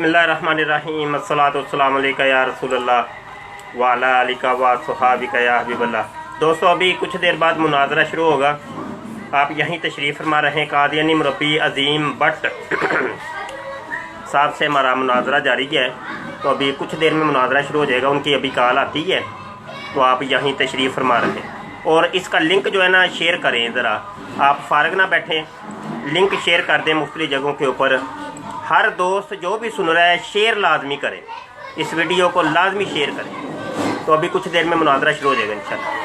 बिस्मिल्लाहिर्रहमानिर्रहीम अस्सलातु वस्सलामु अलैका या रसूलल्लाह व अला आलिका व सहाबिका या हबीबल्लाह। दोस्तों, अभी कुछ देर बाद मुनाजरा शुरू होगा। आप यहीं तशरीफ़ फरमा रहे हैं। कादियानी मुरब्बी अजीम भट्ट साहब से हमारा मुनाजरा जारी है, तो अभी कुछ देर में मुनाजरा शुरू हो जाएगा। उनकी अभी कॉल आती है, तो आप यहीं तशरीफ़ फरमा रहे हैं। और इसका लिंक जो है ना, शेयर करें ज़रा। आप फारग ना बैठें, लिंक शेयर कर दें मुख्तलिफ जगहों के ऊपर। हर दोस्त जो भी सुन रहा है, शेयर लाजमी करें, इस वीडियो को लाजमी शेयर करें। तो अभी कुछ देर में मुनाजरा शुरू हो जाएगा इंशाल्लाह।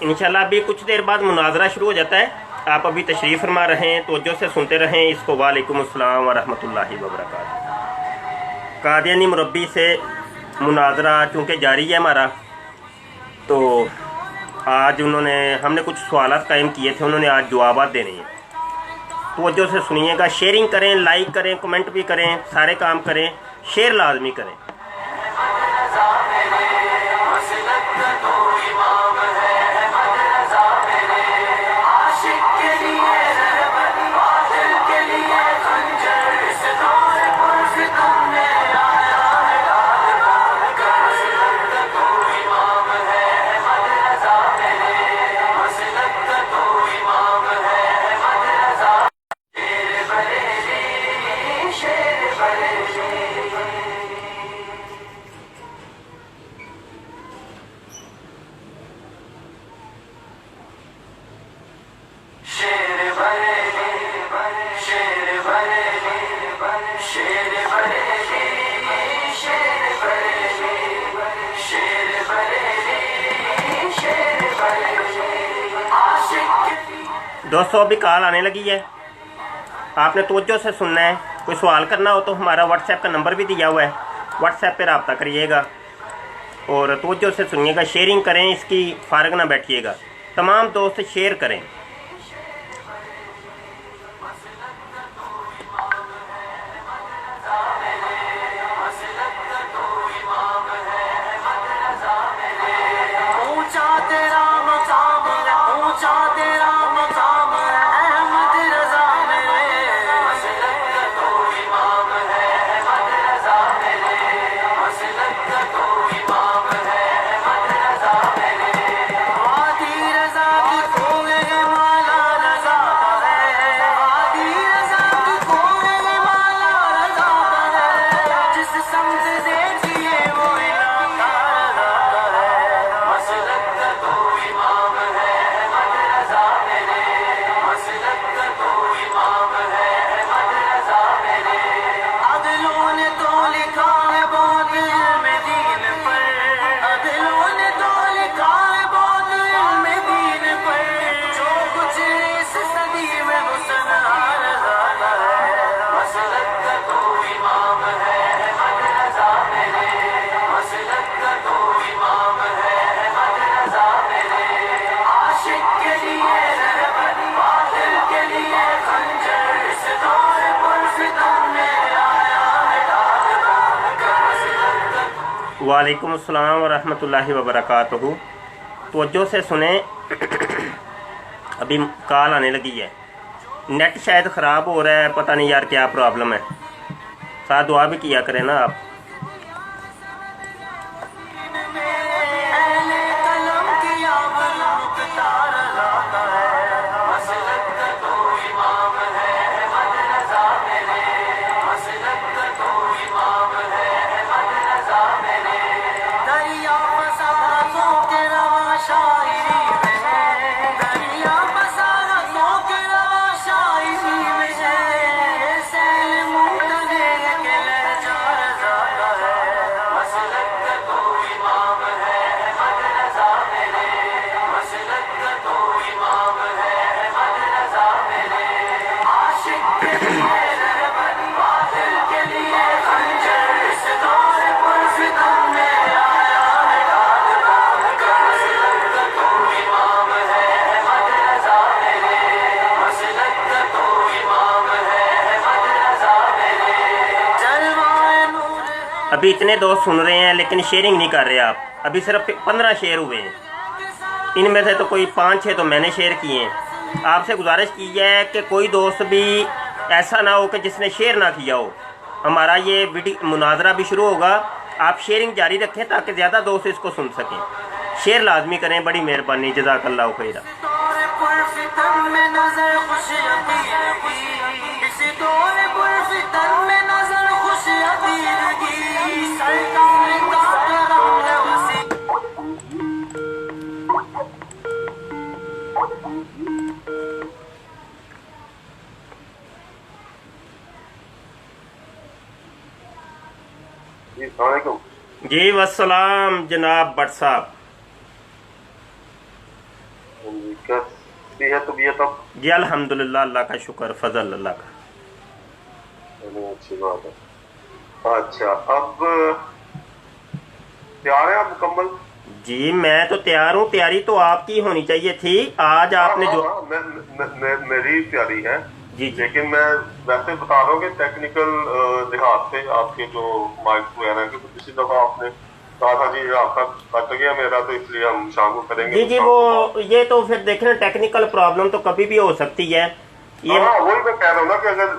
इंशाल्लाह अभी कुछ देर बाद मुनाजरा शुरू हो जाता है। आप अभी तशरीफ़ फरमा रहे हैं, तवज्जो से सुनते रहें इसको। वालेकुम अस्सलाम व रहमतुल्लाहि व बरकातहू। कादियानी मुरब्बी से मुनाजरा चूँकि जारी है हमारा, तो आज हमने कुछ सवालात कायम किए थे, उन्होंने आज जवाबात देने हैं। तवज्जो से सुनिएगा, शेयरिंग करें, लाइक करें, कमेंट भी करें, सारे काम करें, शेयर लाजमी करें। दोस्तों, अभी कॉल आने लगी है, आपने तवज्जो से सुनना है। कोई सवाल करना हो तो हमारा व्हाट्सएप का नंबर भी दिया हुआ है, व्हाट्सएप पे रब्ता करिएगा और तवज्जो से सुनिएगा। शेयरिंग करें इसकी, फारग ना बैठिएगा। तमाम दोस्त शेयर करें। वालेकुम अस्सलाम व रहमतुल्लाहि व बरकातहू। तवज्जो से सुने, अभी कॉल आने लगी है। नेट शायद ख़राब हो रहा है, पता नहीं यार क्या प्रॉब्लम है। साथ दुआ भी किया करें ना आप। ابھی اتنے دوست سن رہے ہیں لیکن شیئرنگ نہیں کر رہے آپ. ابھی صرف 15 شیئر ہوئے ہیں, ان میں سے تو کوئی 5-6 تو میں نے شیئر کیے ہیں. آپ سے گزارش کی ہے کہ کوئی دوست بھی ایسا نہ ہو کہ جس نے شیئر نہ کیا ہو. ہمارا یہ ویڈیو مناظرہ بھی شروع ہوگا, آپ شیئرنگ جاری رکھیں تاکہ زیادہ دوست اس کو سن سکیں. شیئر لازمی کریں, بڑی مہربانی, جزاک اللہ خیر. جی والسلام جناب بٹ صاحب. کیسی ہے طبیعت اب؟ جی الحمدللہ, اللہ کا شکر, فضل اللہ کا. اچھی بات ہے. اچھا, اب تیار ہیں آپ مکمل؟ جی میں تو تیار ہوں. تیاری تو آپ کی ہونی چاہیے تھی. آج آپ نے جو میری تیاری ہے جی لیکن میں ویسے بتا رہا ہوں کہ ٹیکنیکل لحاظ سے آپ کے جو مائک وغیرہ ہیں, کیونکہ پچھلی دفعہ آپ نے کہا تھا جی آپ کا کٹ گیا میرا, تو اس لیے ہم شام کو کریں گے. جی وہ یہ تو پھر دیکھنا ٹیکنیکل پرابلم تو کبھی بھی ہو سکتی ہے. یہ وہی میں کہہ رہا ہوں نا کہ اگر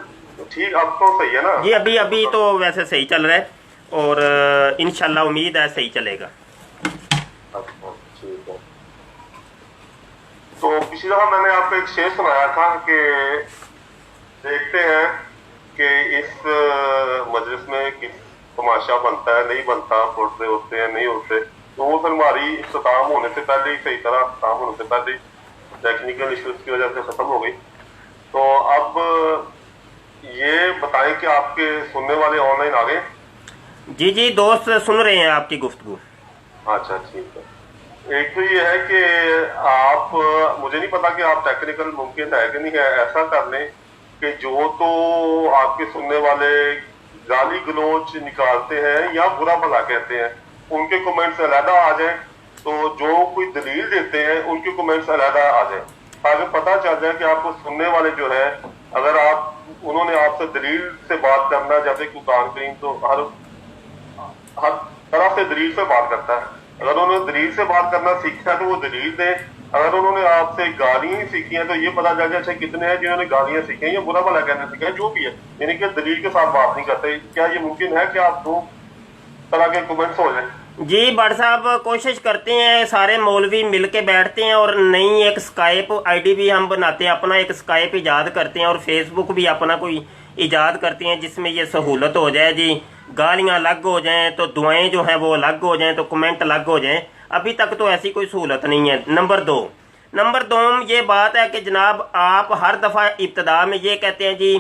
ٹھیک اب تو صحیح ہے نا. جی ابھی تو ویسے صحیح چل رہا ہے اور انشاءاللہ امید ہے صحیح چلے گا. اچھا ٹھیک ہے. تو پچھلی دفعہ میں نے آپ کو ایک شعر سنایا تھا کہ دیکھتے ہیں کہ اس مجلس میں کس تماشا بنتا ہے, نہیں بنتا, پڑھتے ہوتے ہیں نہیں ہوتے. تو وہ پھر ہماری اختتام ہونے سے پہلے ہی, صحیح طرح اختتام ہونے سے پہلے ٹیکنیکل ایشوز کی وجہ سے ختم ہو گئی. تو اب یہ بتائیں کہ آپ کے سننے والے آن لائن آ گئے؟ جی دوست سن رہے ہیں آپ کی گفتگو. اچھا ٹھیک ہے. ایک تو یہ ہے کہ آپ, مجھے نہیں پتا کہ آپ ٹیکنیکل ممکن ہے کہ نہیں ہے, ایسا کر لیں کہ جو تو آپ کے سننے والے گالی گلوچ نکالتے ہیں یا برا بھلا کہتے ہیں ان کے کومنٹس علیحدہ آ جائیں, تو جو کوئی دلیل دیتے ہیں ان کے کومنٹس علیحدہ آ جائیں, تاکہ پتہ چل جائے کہ آپ کو سننے والے جو ہے, اگر انہوں نے آپ سے دلیل سے بات کرنا, جیسے کہ قرآن کریم تو ہر طرح سے دلیل سے بات کرتا ہے. اگر انہوں نے دلیل سے بات کرنا سیکھا ہے تو وہ دلیل دیں. اگر انہوں نے آپ سے گالیاں سیکھی ہیں تو یہ پتا چل جائے اچھا کتنے ہیں جنہوں نے گالیاں سیکھی ہیں یا برا بھلا کہنا سیکھا ہے, جو بھی ہے, یعنی کہ دلیل کے ساتھ بات نہیں کرتے. کیا یہ ممکن ہے کہ آپ دو طرح کے کومنٹس ہو جائیں؟ جی بٹ صاحب کوشش کرتے ہیں, سارے مولوی مل کے بیٹھتے ہیں اور نئی ایک اسکائپ آئی ڈی بھی ہم بناتے ہیں, اپنا ایک اسکائپ ایجاد کرتے ہیں اور فیس بک بھی اپنا کوئی ایجاد کرتے ہیں جس میں یہ سہولت ہو جائے. جی گالیاں الگ ہو جائیں تو دعائیں جو ہیں وہ الگ ہو جائیں تو کمنٹ الگ ہو جائیں. ابھی تک تو ایسی کوئی سہولت نہیں ہے. نمبر دو یہ بات ہے کہ جناب آپ ہر دفعہ ابتدا میں یہ کہتے ہیں جی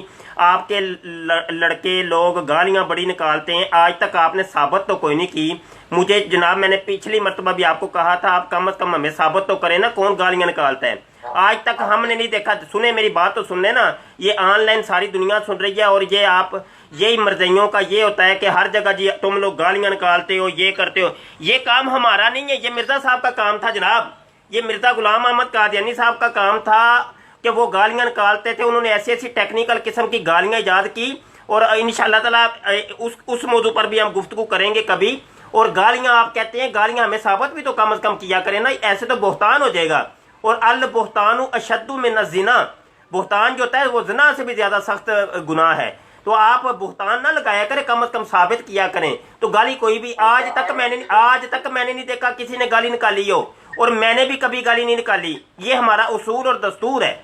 آپ کے لڑکے لوگ گالیاں بڑی نکالتے ہیں. آج تک آپ نے ثابت تو کوئی نہیں کی. مجھے جناب میں نے پچھلی مرتبہ بھی آپ کو کہا تھا آپ کم از کم ہمیں ثابت تو کریں نا کون گالیاں نکالتا ہے. آج تک ہم نے نہیں دیکھا. سنیں میری بات تو سننے نا, یہ آن لائن ساری دنیا سن رہی ہے اور یہ آپ یہی مرضیوں کا یہ ہوتا ہے کہ ہر جگہ جی تم لوگ گالیاں نکالتے ہو, یہ کرتے ہو. یہ کام ہمارا نہیں ہے, یہ مرزا صاحب کا کام تھا جناب. یہ مرزا غلام احمد قادیانی صاحب کا کام تھا کہ وہ گالیاں نکالتے تھے. انہوں نے ایسی ایسی ٹیکنیکل قسم کی گالیاں ایجاد کی اور انشاءاللہ تعالی اس موضوع پر بھی ہم گفتگو کریں گے کبھی. اور گالیاں آپ کہتے ہیں, گالیاں ہمیں ثابت بھی تو کم از کم کیا کریں نا, ایسے تو بہتان ہو جائے گا. اور البہتان اشد من الزنا, بہتان جو ہوتا ہے وہ زنا سے بھی زیادہ سخت گناہ ہے. تو آپ بہتان نہ لگایا کریں, کم از کم ثابت کیا کریں. تو گالی کوئی بھی آج تک میں نے نہیں دیکھا کسی نے گالی نکالی ہو, اور میں نے بھی کبھی گالی نہیں نکالی. یہ ہمارا اصول اور دستور ہے.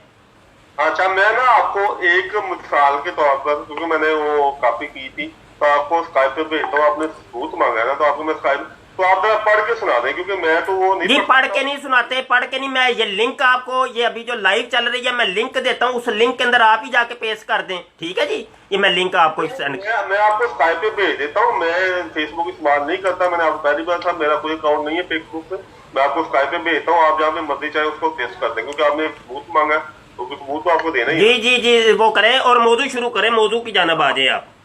اچھا میں نا آپ کو ایک مثال کے طور پر, کیونکہ میں نے وہ کاپی کی تھی تو آپ کو اسکائپ پہ بھیجتا ہوں, آپ نے ثبوت مانگا ہے نا, تو آپ کو میں اسکائپ, تو آپ ذرا پڑھ کے سنا دیں کیونکہ میں تو وہ نہیں جی پڑھ کے نہیں سناتے, پڑھ کے نہیں. میں یہ لنک آپ کو, یہ ابھی جو لائیو چل رہی ہے میں لنک دیتا ہوں, اس لنک کے اندر آپ ہی جا کے پیسٹ کر دیں, ٹھیک ہے جی. یہ میں لنک آپ کو میں آپ کو اسکائپ پہ بھیج دیتا ہوں. میں فیس بک استعمال نہیں کرتا, میں نے آپ کو پہلی بار تھا, میرا کوئی اکاؤنٹ نہیں ہے فیس بک پہ. میں آپ کو اسکائپ پہ بھیجتا ہوں, آپ جہاں پہ مرضی چاہے اس کو پیسٹ کر دیں, کیونکہ آپ نے ثبوت مانگا ہے تو ثبوت تو آپ کو دینا ہی ہے. جی وہ کریں اور موضوع شروع کریں, موضوع کی جانب آ جائیں آپ.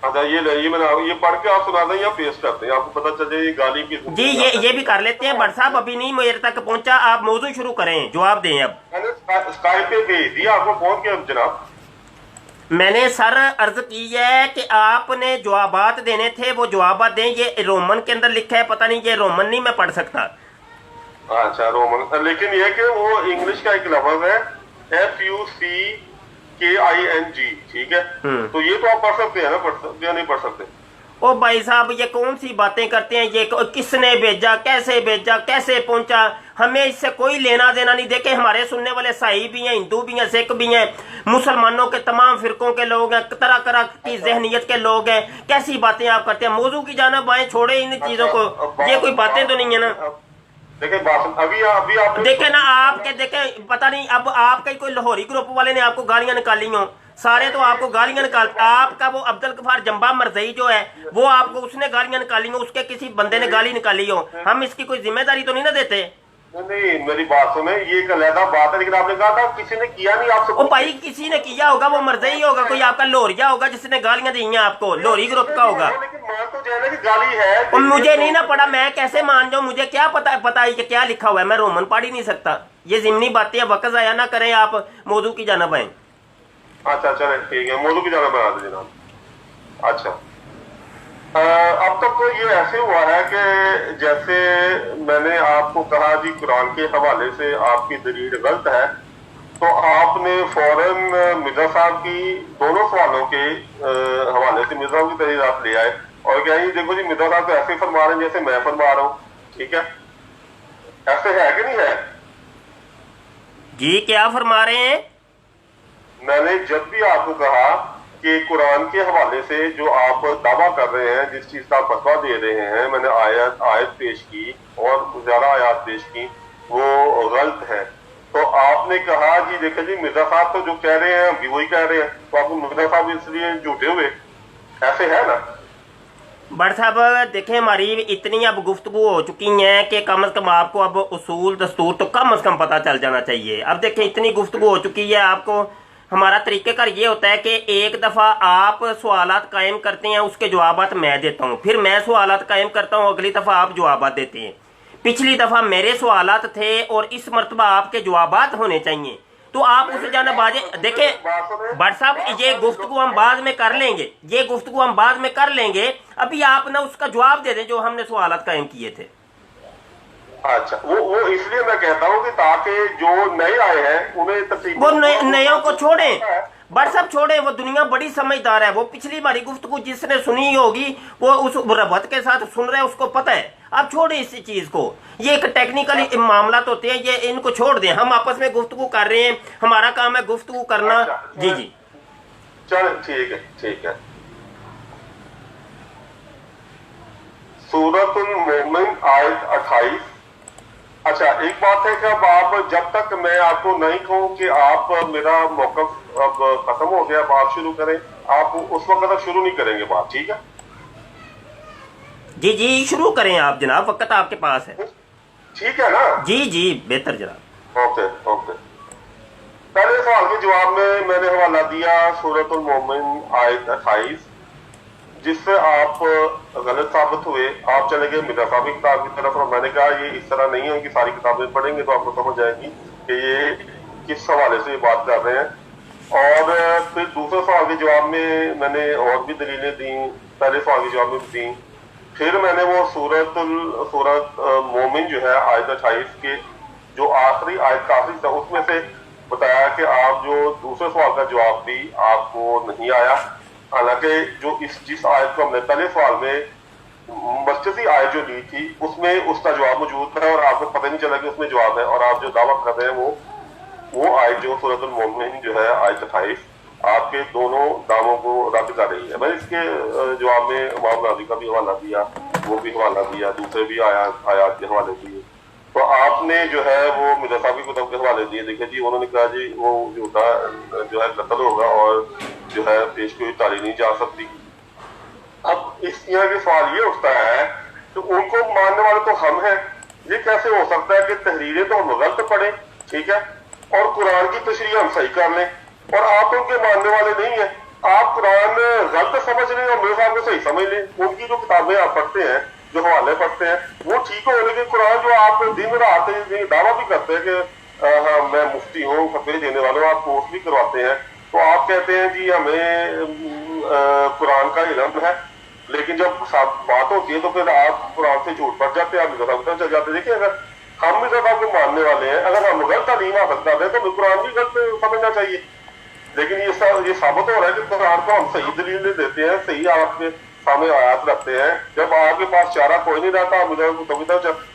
اچھا یہ میں نے یہ پڑھ کے آپ سنا دیں یا پیسٹ کرتے ہیں, آپ کو پتہ چل جائے یہ گالی کی. جی یہ بھی کر لیتے ہیں. بٹ صاحب ابھی نہیں میرے تک پہنچا, آپ موضوع شروع کریں, جواب دیں. اب میں نے اسکائپ پہ بھیج دیا, آپ کو پہنچ گیا جناب؟ میں نے سر عرض کی ہے کہ آپ نے جوابات دینے تھے، وہ جوابات دیں. یہ رومن کے اندر لکھا ہے، پتہ نہیں یہ رومن نہیں میں پڑھ سکتا. اچھا رومن، لیکن یہ کہ وہ انگلش کا ایک لفظ ہے FUCKING، ٹھیک ہے، تو یہ تو آپ پڑھ سکتے ہیں نا، یا نہیں پڑھ سکتے؟ او بھائی صاحب یہ کون سی باتیں کرتے ہیں، یہ کس نے بھیجا، کیسے پہنچا، ہمیں اس سے کوئی لینا دینا نہیں. دیکھیں ہمارے سننے والے عیسائی بھی ہیں، ہندو بھی ہیں، سکھ بھی ہیں، مسلمانوں کے تمام فرقوں کے لوگ ہیں، طرح طرح کی ذہنیت کے لوگ ہیں. کیسی باتیں آپ کرتے ہیں؟ موضوع کی جانب آئیں، چھوڑے ان چیزوں کو. یہ کوئی باتیں تو نہیں ہے نا. دیکھیں ابھی آپ دیکھیں نا آپ کے، دیکھیں پتہ نہیں اب آپ کے کوئی لاہوری گروپ والے نے آپ کو گالیاں نکالی ہوں، سارے تو آپ کو گالیاں نکال. آپ کا وہ عبدالغفار جمبا مرزئی جو ہے وہ آپ کو اس نے گالیاں نکالی ہوں، اس کے کسی بندے نے گالی نکالی ہو. ہم اس کی کوئی ذمہ داری تو نہیں نہ دیتے. نہیں، میری بات سنیں، یہ ایک علیحدہ بات ہے، لیکن آپ نے کہا تھا کسی نے کیا نہیں آپ سے. او بھائی کسی نے کیا ہوگا، وہ مرزئی ہوگا، کوئی آپ کا لوہریا ہوگا جس نے گالیاں دی ہیں آپ کو، لوہری گروپ کا ہوگا. لیکن مان تو جائے نا کہ گالی ہے. اور مجھے نہیں نہ پڑا، میں کیسے مان جاؤں؟ مجھے کیا پتا ہے کہ کیا لکھا ہوا ہے؟ میں رومن پڑھ ہی نہیں سکتا. یہ ضمنی باتیں وقت ضائع نہ کریں، آپ موضوع کی جانب آئیں. اچھا چلیں ٹھیک ہے، موضوع کی جانب بنا دیں جناب. اچھا اب تک تو یہ ایسے ہوا ہے کہ جیسے میں نے آپ کو کہا جی قرآن کے حوالے سے آپ کی دلیل غلط ہے، تو آپ نے فوراً مرزا صاحب کی دونوں سوالوں کے حوالے سے مرزا صاحب کی دلیل آپ لے آئے اور کہا جی دیکھو جی مرزا صاحب تو ایسے فرما رہے ہیں جیسے میں فرما رہا ہوں. ٹھیک ہے، ایسے ہے کہ نہیں ہے؟ جی کیا فرما رہے ہیں؟ میں نے جب بھی آپ کو کہا کہ قرآن کے حوالے سے جو آپ دعویٰ کر رہے ہیں، جس چیز کا فتویٰ دے رہے ہیں، میں نے آیت پیش کی اور زیادہ آیات پیش کی، وہ غلط ہے. تو آپ نے کہا جی دیکھیں جی مرزا صاحب تو جو کہہ رہے ہیں ہم بھی وہی کہہ رہے ہیں، تو آپ کو مرزا صاحب اس لیے جھوٹے ہوئے. ایسے ہے نا؟ بٹ صاحب دیکھیں ہماری اتنی اب گفتگو ہو چکی ہیں کہ کم از کم آپ کو اب اصول دستور تو کم از کم پتہ چل جانا چاہیے. اب دیکھیں اتنی گفتگو ہو چکی ہے، آپ کو ہمارا طریقہ کار یہ ہوتا ہے کہ ایک دفعہ آپ سوالات قائم کرتے ہیں، اس کے جوابات میں دیتا ہوں، پھر میں سوالات قائم کرتا ہوں، اگلی دفعہ آپ جوابات دیتے ہیں. پچھلی دفعہ میرے سوالات تھے اور اس مرتبہ آپ کے جوابات ہونے چاہیے، تو آپ اس جانب آ جائیں. دیکھیں بٹ صاحب یہ گفتگو ہم بعد میں کر لیں گے، ابھی آپ نہ اس کا جواب دے دیں جو ہم نے سوالات قائم کیے تھے. اچھا وہ اس لیے میں کہتا ہوں کہ تاکہ جو نئے آئے ہیں انہیں تقسیم، وہ نئےوں کو چھوڑیں، بٹ صاحب چھوڑیں، وہ دنیا بڑی سمجھدار ہے. وہ پچھلی باری گفتگو جس نے سنی ہوگی وہ اس ربط کے ساتھ سن رہے، اس کو پتہ ہے. آپ چھوڑیں اس چیز کو، یہ ایک ٹیکنیکل معاملات ہوتے ہیں، یہ ان کو چھوڑ دیں. ہم آپس میں گفتگو کر رہے ہیں، ہمارا کام ہے گفتگو کرنا. جی چل ٹھیک ہے. سورۃ المومن آیت 28. اچھا ایک بات ہے کہ اب آپ جب تک میں آپ کو نہیں کہوں کہ آپ میرا موقف اب ختم ہو گیا، اب آپ شروع کریں، آپ اس وقت تک شروع نہیں کریں گے بات، ٹھیک ہے؟ جی شروع کریں آپ جناب، وقت آپ کے پاس ہے. ٹھیک ہے نا؟ جی بہتر جناب. اوکے. پہلے سوال کے جواب میں نے حوالہ دیا سورۃ المومن آیت 28، جس سے آپ غلط ثابت ہوئے. آپ چلے گئے مرزا صاحب کی کتاب کی طرف، اور میں نے کہا یہ اس طرح نہیں ہے کہ ساری کتابیں پڑھیں گے تو آپ کو سمجھ جائے گی کہ یہ کس حوالے سے یہ بات کر رہے ہیں. اور پھر دوسرے سوال کے جواب میں نے اور بھی دلیلیں دیں، پہلے سوال کے جواب میں بھی دیں. پھر میں نے وہ سورۃ مومن جو ہے آیت 28 کے جو آخری آیت کا آخری تھا اس میں سے بتایا کہ آپ جو دوسرے سوال کا جواب بھی آپ کو نہیں آیا، حالانکہ جو جس آیت کو ہم نے پہلے سوال میں مرکزی آیت جو لی تھی اس میں اس کا جواب موجود ہے اور آپ کو پتہ نہیں چلا کہ اس میں جواب ہے، اور آپ جو دعویٰ کر رہے ہیں وہ آیت جو سورۃ المومن جو ہے آیت 28 آپ کے دونوں دعووں کو رد کر رہی ہے. میں نے اس کے جواب میں امام راضی کا بھی حوالہ دیا، وہ بھی حوالہ دیا، دوسرے بھی آیات کے حوالے دیے. تو آپ نے جو ہے وہ مرزا صاحب کی کتاب کے حوالے دیے. دیکھیں جی انہوں نے کہا جی وہ جھوٹا جو ہے قتل ہوگا اور جو ہے پیش کوئی تاریخ نہیں جا سکتی. اب اس طرح کے سوال یہ اٹھتا ہے کہ ان کو ماننے والے تو ہم ہیں، یہ کیسے ہو سکتا ہے کہ تحریریں تو ہم غلط پڑھیں، ٹھیک ہے، اور قرآن کی تشریح ہم صحیح کر لیں، اور آپ ان کے ماننے والے نہیں ہیں. آپ قرآن غلط سمجھ لیں اور میرے صاحب کو صحیح سمجھ لیں. ان کی جو کتابیں آپ پڑھتے ہیں، جو حوالے پڑھتے ہیں وہ ٹھیک ہو، لیکن قرآن جو آپ دن رات دعویٰ بھی کرتے ہیں کہ ہاں میں مفتی ہوں، فتوی دینے والوں، آپ کورس بھی کرواتے ہیں، तो आप कहते हैं जी हमें कुरान का इल्म है, लेकिन जब बात होती है तो फिर आप कुरान से झूठ पड़ जाते हैं, आप मिर्जा साहब चल जाते हैं। देखिए, अगर हम मिर्जा साहब को मानने वाले हैं, अगर हम गलत तालीम हासिल कर रहे हैं तो कुरान भी गलत समझना चाहिए। लेकिन ये साबित हो रहा है कि कुरान को हम सही दलील देते हैं, सही आपके सामने आयत रखते हैं। जब आपके पास चारा कोई नहीं रहता,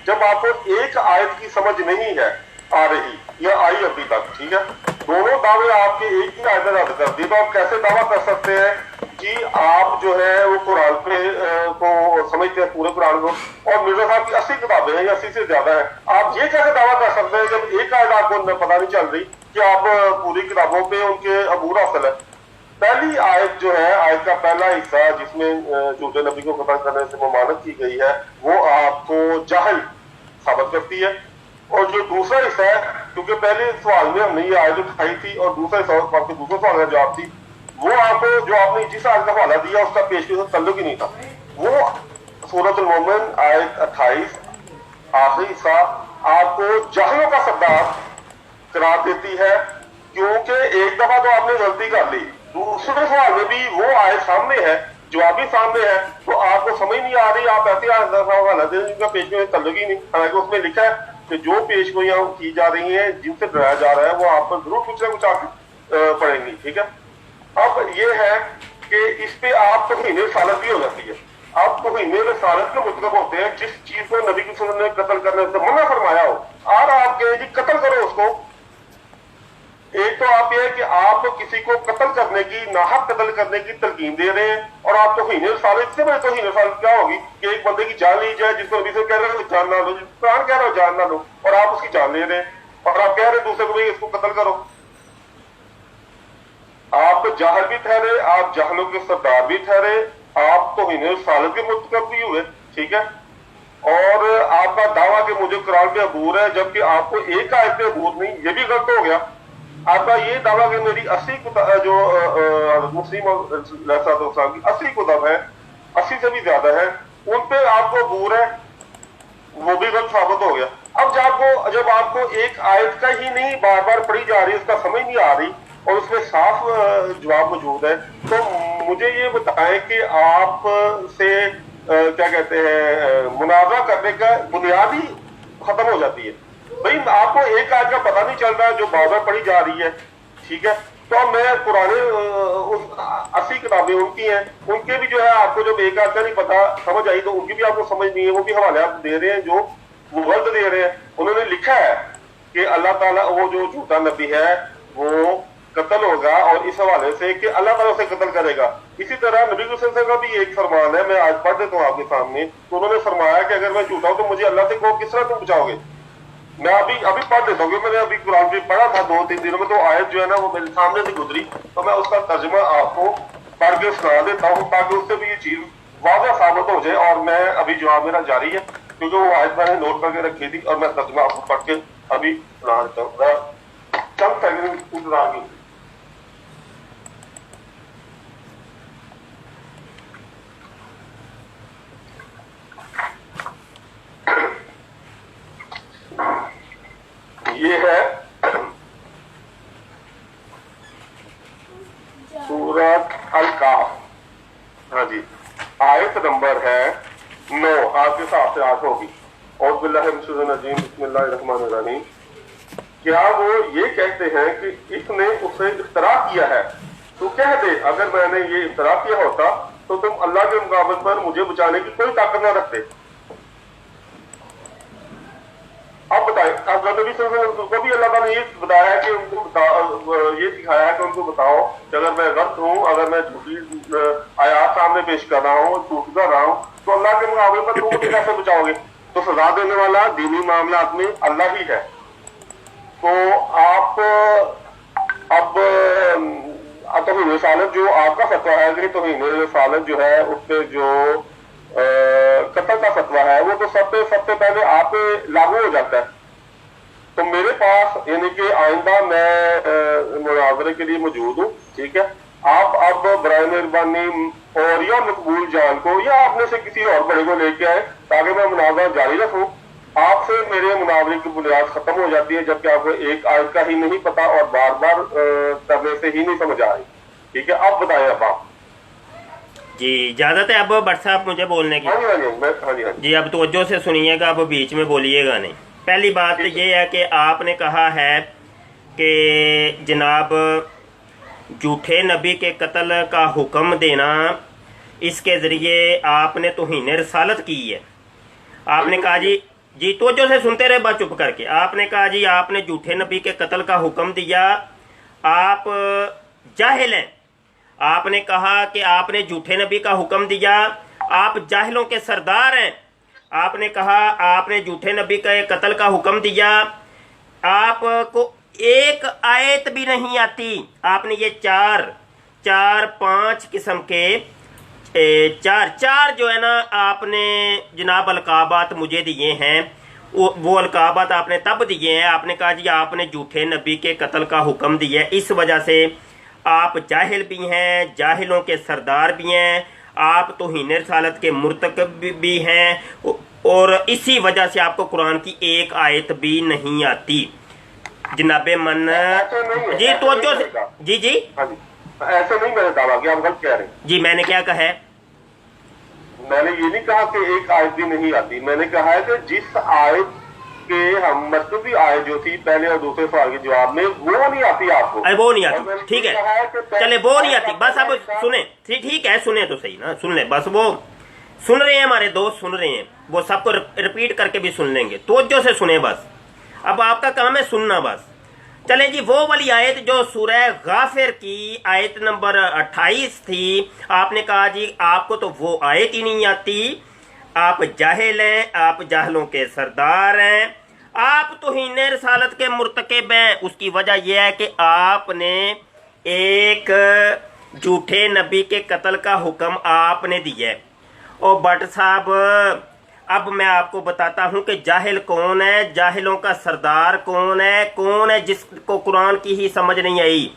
जब आपको एक आयत की समझ नहीं है आ रही या आई अभी तक, ठीक है, दोनों दावे आपके एक ही आयत रद्द कर दी, तो आप कैसे दावा कर सकते हैं कि आप जो है वो कुरान पे को समझते हैं, पूरे कुरान को, और मिर्जा साहब की 80 किताबें हैं या 80 से ज्यादा है। आप ये कैसे दावा कर सकते हैं जब एक आयत आपको पता नहीं चल रही कि आप पूरी किताबों पे उनके अबूर हासिल है। पहली आयत जो है, आयत का पहला हिस्सा जिसमें झूठे नबी को कत्ल करने से ममानत की गई है, वो आपको जाहिल साबित करती है। और जो दूसरा हिस्सा है, क्योंकि पहले सवाल में हमने ये आयत उठाई थी और दूसरे आपके दूसरे सवाल का जवाब थी, वो आपको जो आपने जिस आयत का हवाला दिया उसका पेश के साथ तल्लुक ही नहीं था। वो सूरत अल-मोमिन आयत 28 आखिरी हिस्सा आपको जाहिलों का सरदार करार देती है, क्योंकि एक दफा तो आपने गलती कर ली, दूसरे सवाल में भी वो आयत सामने है, जवाब भी सामने है, तो आपको समझ नहीं आ रही, आप ऐसे हवाला दे जिनका पेश गोई तल्लुक ही नहीं। हालांकि उसमें लिखा है कि जो पेश गोइयां की जा रही हैं, जिनसे डराया जा रहा है, वो आप पर जरूर कुछ ना कुछ आके पड़ेंगी, ठीक है। अब ये है कि इस पे आप तौहीन रिसालत भी हो जाती है। आप तौहीन रिसालत के मतलब होते हैं जिस चीज को नबी की सुन्नत ने कत्ल करने से मना फरमाया हो, और आप कहें जी कत्ल करो उसको। एक तो आप ये है कि आप किसी को कत्ल करने की, नाहक कत्ल करने की तलकीन दे रहे हैं, और आप तौहीन रिसालत, इससे बड़ी तौहीन रिसालत क्या होगी कि एक बंदे की जान ली जाए जिसको नबी से कह रहे हो जान ना लो, कुरान कह रहे हो जान ना लो, और आप उसकी जान ले रहे हैं, और आप कह रहे हैं दूसरे को भी इसको कत्ल करो। आप जाहिल भी ठहरे, आप जाहिलों के सरदार भी ठहरे, आप तौहीन रिसालत के मुर्तकब भी हुए, ठीक है। और आपका दावा कि मुझे कुरान पे अबूर है, जबकि आपको एक आयत पे अबूर नहीं, ये भी गलत हो गया। आपका ये दावा कि मेरी 80 जो मुस्लिम की 80 कुतब है, 80 से भी ज्यादा है, उन पे आपको अबूर है, वो भी गलत साबित हो गया। अब जब आपको एक आयत का ही नहीं बार बार पढ़ी जा रही, उसका समझ नहीं आ रही, और उसमें साफ जवाब मौजूद है, तो मुझे ये बताएं कि आप से क्या कहते हैं, मुनाजरा करने का बुनियाद ही खत्म हो जाती है। भाई आपको एक आयत का पता नहीं चल रहा है जो बार बार पढ़ी जा रही है, ठीक है, तो मैं पुराने 80 किताबें उनकी हैं, उनके भी जो है आपको जब एक आयत का नहीं पता समझ आई तो उनकी भी आपको समझ नहीं है, वो भी हवाले आप दे रहे हैं जो वो गलत दे रहे हैं। उन्होंने लिखा है कि अल्लाह ताला, वो जो झूठा नबी है वो कत्ल होगा, और इस हवाले से कि अल्लाह ताला उसे कत्ल करेगा। इसी तरह नबी सल्लल्लाहु अलैहि वसल्लम का भी एक फरमान है, मैं आज पढ़ देता हूँ आपके सामने। तो उन्होंने फरमाया कि अगर मैं झूठा हूं तो मुझे अल्लाह से कहो किस तरह तुम बचाओगे। मैं अभी पढ़ देता हूँ, क्योंकि मैंने अभी कुरान भी पढ़ा था 2-3 दिनों में, तो आयत जो है ना वो मेरे सामने से गुजरी, तो मैं उसका तर्जुमा आपको पढ़ के सुना देता हूँ, ताकि उससे भी ये चीज वाज़ेह साबित हो जाए। और मैं अभी जवाब मेरा जारी है, क्योंकि वो आयत मैंने नोट करके रखी थी, और मैं तर्जुमा आपको पढ़ के अभी सुना देता हूँ। चंद सेकंड इंतजार कीजिए। ये है सूरत अल-काफ, हाँ जी, आयत नंबर है 9, आपके हिसाब से 8 होगी। और बिस्मिल्लाहिर्रहमानिर्रहीम। क्या वो ये कहते हैं कि इसने उसे इफ्तरा किया है, तो कह दे अगर मैंने ये इफ्तरा किया होता तो तुम अल्लाह के मुकाबले पर मुझे बचाने की कोई ताकत न रखते। अब बताएं, अब नबी सल्लल्लाहु अलैहि वसल्लम को भी अल्लाह ताला ने ये बताया है कि उनको ये सिखाया है कि उनको बताओ कि अगर मैं गलत हूँ, अगर मैं झूठी आयात सामने पेश कर रहा हूँ, झूठ कर रहा हूँ, तो अल्लाह के मुकाबले पर तुम मुझे कैसे बचाओगे। तो सजा देने वाला दीनी मामलात में अल्लाह ही है। तो आप अब तौहीन रिसालत जो आपका फतवा है कि तौहीन रिसालत जो है उस पर जो कत्ल का फतवा है, वो तो सबसे पहले आप लागू हो जाता है। तो मेरे पास यानी कि आइंदा मैं मुनाजरे के लिए मौजूद हूँ, ठीक है। आप अब बराए मेहरबानी और या मकबूल जान को या अपने से किसी और बड़े को लेके आए, ताकि मैं मुनाजरा जारी रखूँ। आपसे से मेरे मुनावरे की बुनियाद खत्म हो जाती है, जबकि आपको एक आयत का ही नहीं पता और बार बार करने से ही नहीं समझ आ रही। ठीक है, अब बताएं अब आप। जी इजाज़त है अब भट्ट साहब मुझे बोलने की? हाँ जी, हाँ जी, हाँ जी, हाँ जी। जी अब तवज्जो से सुनिएगा, अब बीच में बोलिएगा नहीं। पहली बात तो ये है कि आपने कहा है कि जनाब झूठे नबी के कत्ल का हुक्म देना, इसके ज़रिए आपने तौहीन रसालत की है। आपने कहा जी तवज्जो से सुनते रहे, बात चुप करके। आपने कहा जी आपने झूठे नबी के कत्ल का हुक्म दिया, आप जाहिल हैं। आपने कहा कि आपने झूठे नबी का हुक्म दिया, आप जाहिलों के सरदार हैं। आपने कहा आपने झूठे नबी का कत्ल का हुक्म दिया, आपको एक आयत भी नहीं आती। आपने ये चार पांच किस्म के चार जो है ना आपने जनाब अलकाबात मुझे दिए हैं, वो अलकाबात आपने तब दिए हैं। आपने कहा जी आपने झूठे नबी के कत्ल का हुक्म दिया है, इस वजह से आप जाहिल भी हैं, जाहिलों के सरदार भी हैं, आप तौहीन रसालत के मुर्तकब भी हैं, और इसी वजह से आपको कुरान की एक आयत भी नहीं आती। जनाबे मन जी तवज्जो से जी हाँ जी, ऐसे नहीं मैंने दावा किया, आप गलत कह रहे हैं। जी मैंने क्या कहा है? मैंने ये नहीं कहा कि एक आयत भी नहीं आती, मैंने कहा है कि जिस आयत के हम मरतबी आयत जो थी पहले और दूसरे सवाल के जवाब में, वो नहीं आती आपको। अरे वो नहीं आती, ठीक है, चले वो नहीं आती, बस अब सुने, ठीक है सुने तो सही ना, सुन ले बस। वो सुन रहे हैं, हमारे दोस्त सुन रहे हैं, वो सबको रिपीट करके भी सुन लेंगे, तवज्जो से सुने बस। अब आपका काम है सुनना बस। चलें जी, वो वाली आयत जो सूरह गाफिर की आयत नंबर 28 थी, आपने कहा जी आपको तो वो आयत ही नहीं आती, आप जाहिल हैं, आप जाहिलों के सरदार हैं, आप तौहीन रसालत के मुर्तकिब हैं। उसकी वजह यह है कि आपने एक झूठे नबी के कत्ल का हुक्म आपने दिया है। और भट्ट साहब अब मैं आपको बताता हूं कि जाहिल कौन है, जाहिलों का सरदार कौन है जिसको कुरान की ही समझ नहीं आई।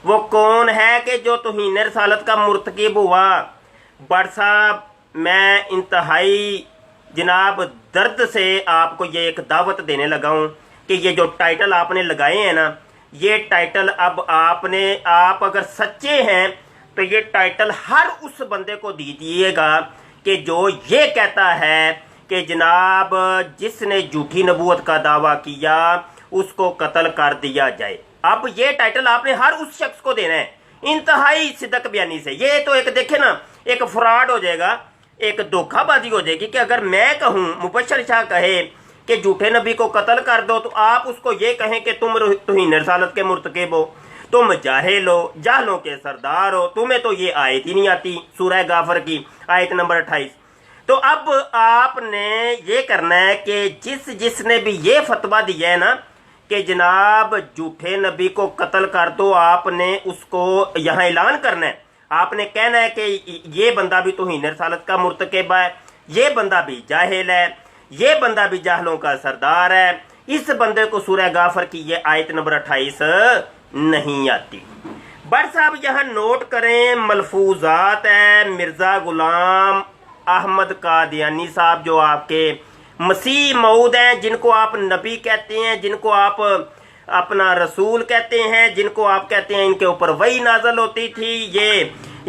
वो कौन है कि जो तौहीन रसालत का मुर्तकिब हुआ। भट्ट साहब मैं इंतहाई जनाब दर्द से आपको ये एक दावत देने लगा हूं कि ये जो टाइटल आपने लगाए हैं ना, ये टाइटल अब आप अगर सच्चे हैं तो ये टाइटल हर उस बंदे को दीजिएगा कि जो ये कहता है कि जनाब जिसने झूठी नबूवत का दावा किया उसको कत्ल कर दिया जाए। अब ये टाइटल आपने हर उस शख्स को देना है इंतहाई सिद्दक बयानी से। ये तो एक देखे ना, एक फ्रॉड हो जाएगा, एक धोखाबाजी हो जाएगी कि अगर मैं कहूं, मुबश्शिर शाह कहे कि झूठे नबी को कत्ल कर दो, तो आप उसको ये कहें कि तुम तौहीन रसालत के मुर्तकिब हो, तुम जाहिल हो, जाहिलों के सरदार हो, तुम्हें तो ये आयत ही नहीं आती, सूरह गाफिर की आयत नंबर 28। तो अब आपने ये करना है कि जिसने भी ये फतवा दिया है ना कि जनाब झूठे नबी को कत्ल कर दो, आपने उसको यहाँ ऐलान करना है। आपने कहना है कि ये बंदा भी तौहीन रसालत का मुर्तकिब है, ये बंदा भी जाहिल है, ये बंदा भी जाहिलों का सरदार है, इस बंदे को सूरह गाफिर की ये आयत नंबर 28 नहीं आती। भट्ट साहब यहाँ नोट करें, मलफूजात है मिर्जा गुलाम अहमद कादियानी साहब, जो आपके मसीह मऊद हैं, जिनको आप नबी कहते हैं, जिनको आप अपना रसूल कहते हैं, जिनको आप कहते हैं इनके ऊपर वही नाजल होती थी,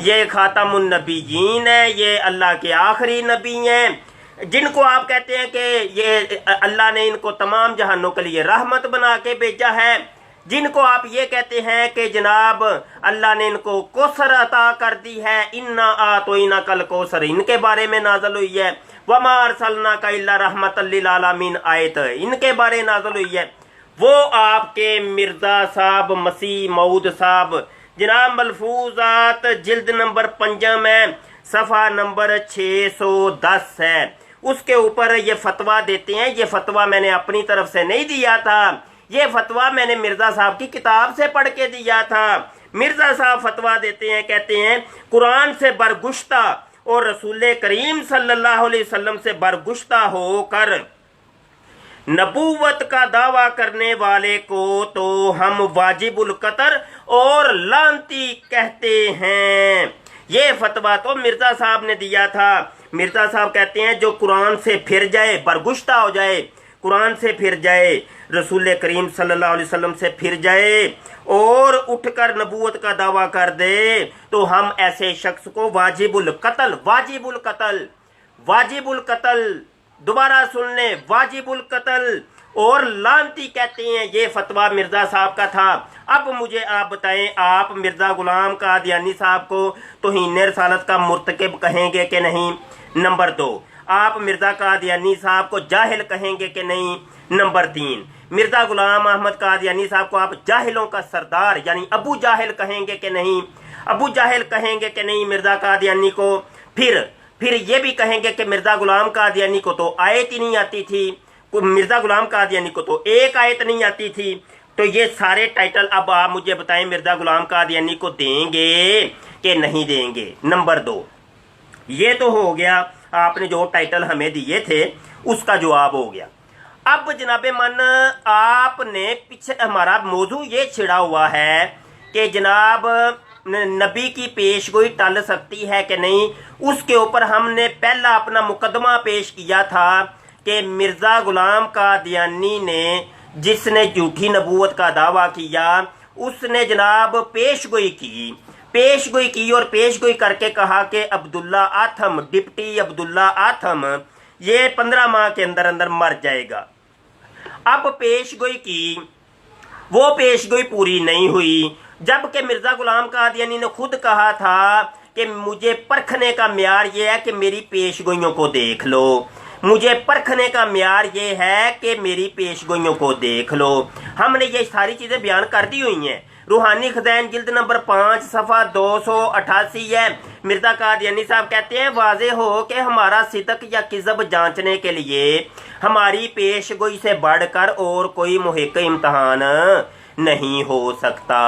ये खातमुन नबीयीन है, ये अल्लाह के आखिरी नबी हैं, जिनको आप कहते हैं कि ये अल्लाह ने इनको तमाम जहानों के लिए रहमत बना के भेजा है, जिनको आप ये कहते हैं कि जनाब अल्लाह ने इनको कौसर अता कर दी है, इन्ना आतोइना कल कौसर इनके बारे में नाजल हुई है, वमा अरसलना का इल्ला रहमतल लिल आलमीन आयत इनके बारे नाजल हुई है। वो आपके मिर्जा साहब मसीह मऊद साहब जनाब मलफूजात जिल्द नंबर 5 में सफ़ा नंबर 610 है, उसके ऊपर ये फतवा देते हैं। ये फतवा मैंने अपनी तरफ से नहीं दिया था, ये फतवा मैंने मिर्जा साहब की किताब से पढ़ के दिया था। मिर्जा साहब फतवा देते हैं, कहते हैं कुरान से बरगुश्ता और रसूल करीम सल्लल्लाहु अलैहि वसल्लम से बरगुश्ता होकर नबूवत का दावा करने वाले को तो हम वाजिबुल कतर और लानती कहते हैं। ये फतवा तो मिर्जा साहब ने दिया था। मिर्जा साहब कहते हैं जो कुरान से फिर जाए, बरगुश्ता हो जाए, कुरान से फिर जाए, रसूल करीम सल्लल्लाहु अलैहि वसल्लम से फिर जाए और उठकर नबूवत का दावा कर दे, तो हम ऐसे शख्स को वाजिबुल कत्ल, दोबारा सुन ले, वाजिबुल कत्ल और लानती कहते हैं। ये फतवा मिर्जा साहब का था। अब मुझे आप बताएं, आप मिर्जा गुलाम कादियानी साहब को तौहीन रसालत का मुर्तकिब कहेंगे कि नहीं? नंबर 2, आप मिर्जा कादियानी साहब को जाहिल कहेंगे कि नहीं? नंबर 3, मिर्जा गुलाम अहमद कादियानी साहब को आप जाहिलों का सरदार यानी अबू जाहिल कहेंगे कि नहीं? अबू जाहिल कहेंगे कि नहीं मिर्जा कादियानी को? फिर ये भी कहेंगे कि मिर्जा गुलाम कादियानी को तो आयत ही नहीं आती थी, मिर्जा गुलाम कादियानी को तो एक आयत नहीं आती थी। तो ये सारे टाइटल अब आप मुझे बताएं, मिर्जा गुलाम कादियानी को देंगे कि नहीं देंगे? नंबर 2, ये तो हो गया, आपने जो टाइटल हमें दिए थे उसका जवाब हो गया। अब जनाबे मन, आपने पीछे हमारा मौजू ये छिड़ा हुआ है कि जनाब नबी की पेशगोई टल सकती है कि नहीं। उसके ऊपर हमने पहला अपना मुकदमा पेश किया था कि मिर्जा गुलाम कादियानी ने, जिसने झूठी नबूवत का दावा किया, उसने जनाब पेशगोई की और पेशगोई करके कहा कि अब्दुल्ला आथम, डिप्टी अब्दुल्ला आथम, ये 15 माह के अंदर अंदर मर जाएगा। अब पेशगोई की, वो पेशगोई पूरी नहीं हुई, जबकि मिर्जा गुलाम कादियानी ने खुद कहा था कि मुझे परखने का म्यार ये है कि मेरी पेशगोइयों को देख लो, मुझे परखने का म्यार ये है कि मेरी पेशगोइयों को देख लो। हमने ये सारी चीजें बयान कर दी हुई हैं। रूहानी खज़ाइन जिल्द नंबर 5 सफ़ा 288 है। मिर्जा कादियानी साहब कहते हैं, वाज़े हो कि हमारा सिदक या किज़ब जांचने के लिए हमारी पेशगोई से बढ़कर और कोई मुहिक इम्तहान नहीं हो सकता।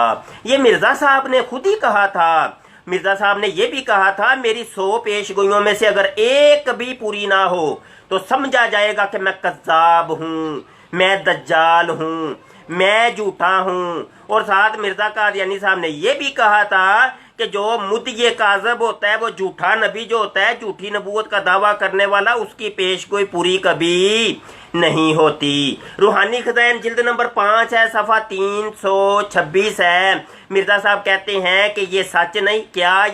ये मिर्जा साहब ने खुद ही कहा था। मिर्जा साहब ने यह भी कहा था, मेरी 100 पेशगोइयों में से अगर एक भी पूरी ना हो तो समझा जाएगा कि मैं कज़्ज़ाब हूँ, मैं दज्जाल हूँ, मैं झूठा हूँ। और साथ मिर्जा कादियानी साहब ने यह भी कहा था कि जो मुद्दे काज़ब होता है, वो झूठा नबी जो होता है, झूठी नबूवत का दावा करने वाला, उसकी पेशगोई पूरी कभी नहीं होती। रूहानी खज़ाइन जिल्द नंबर 5 है, सफ़ा 326 है। मिर्जा साहब कहते हैं कि ये सच नहीं, क्या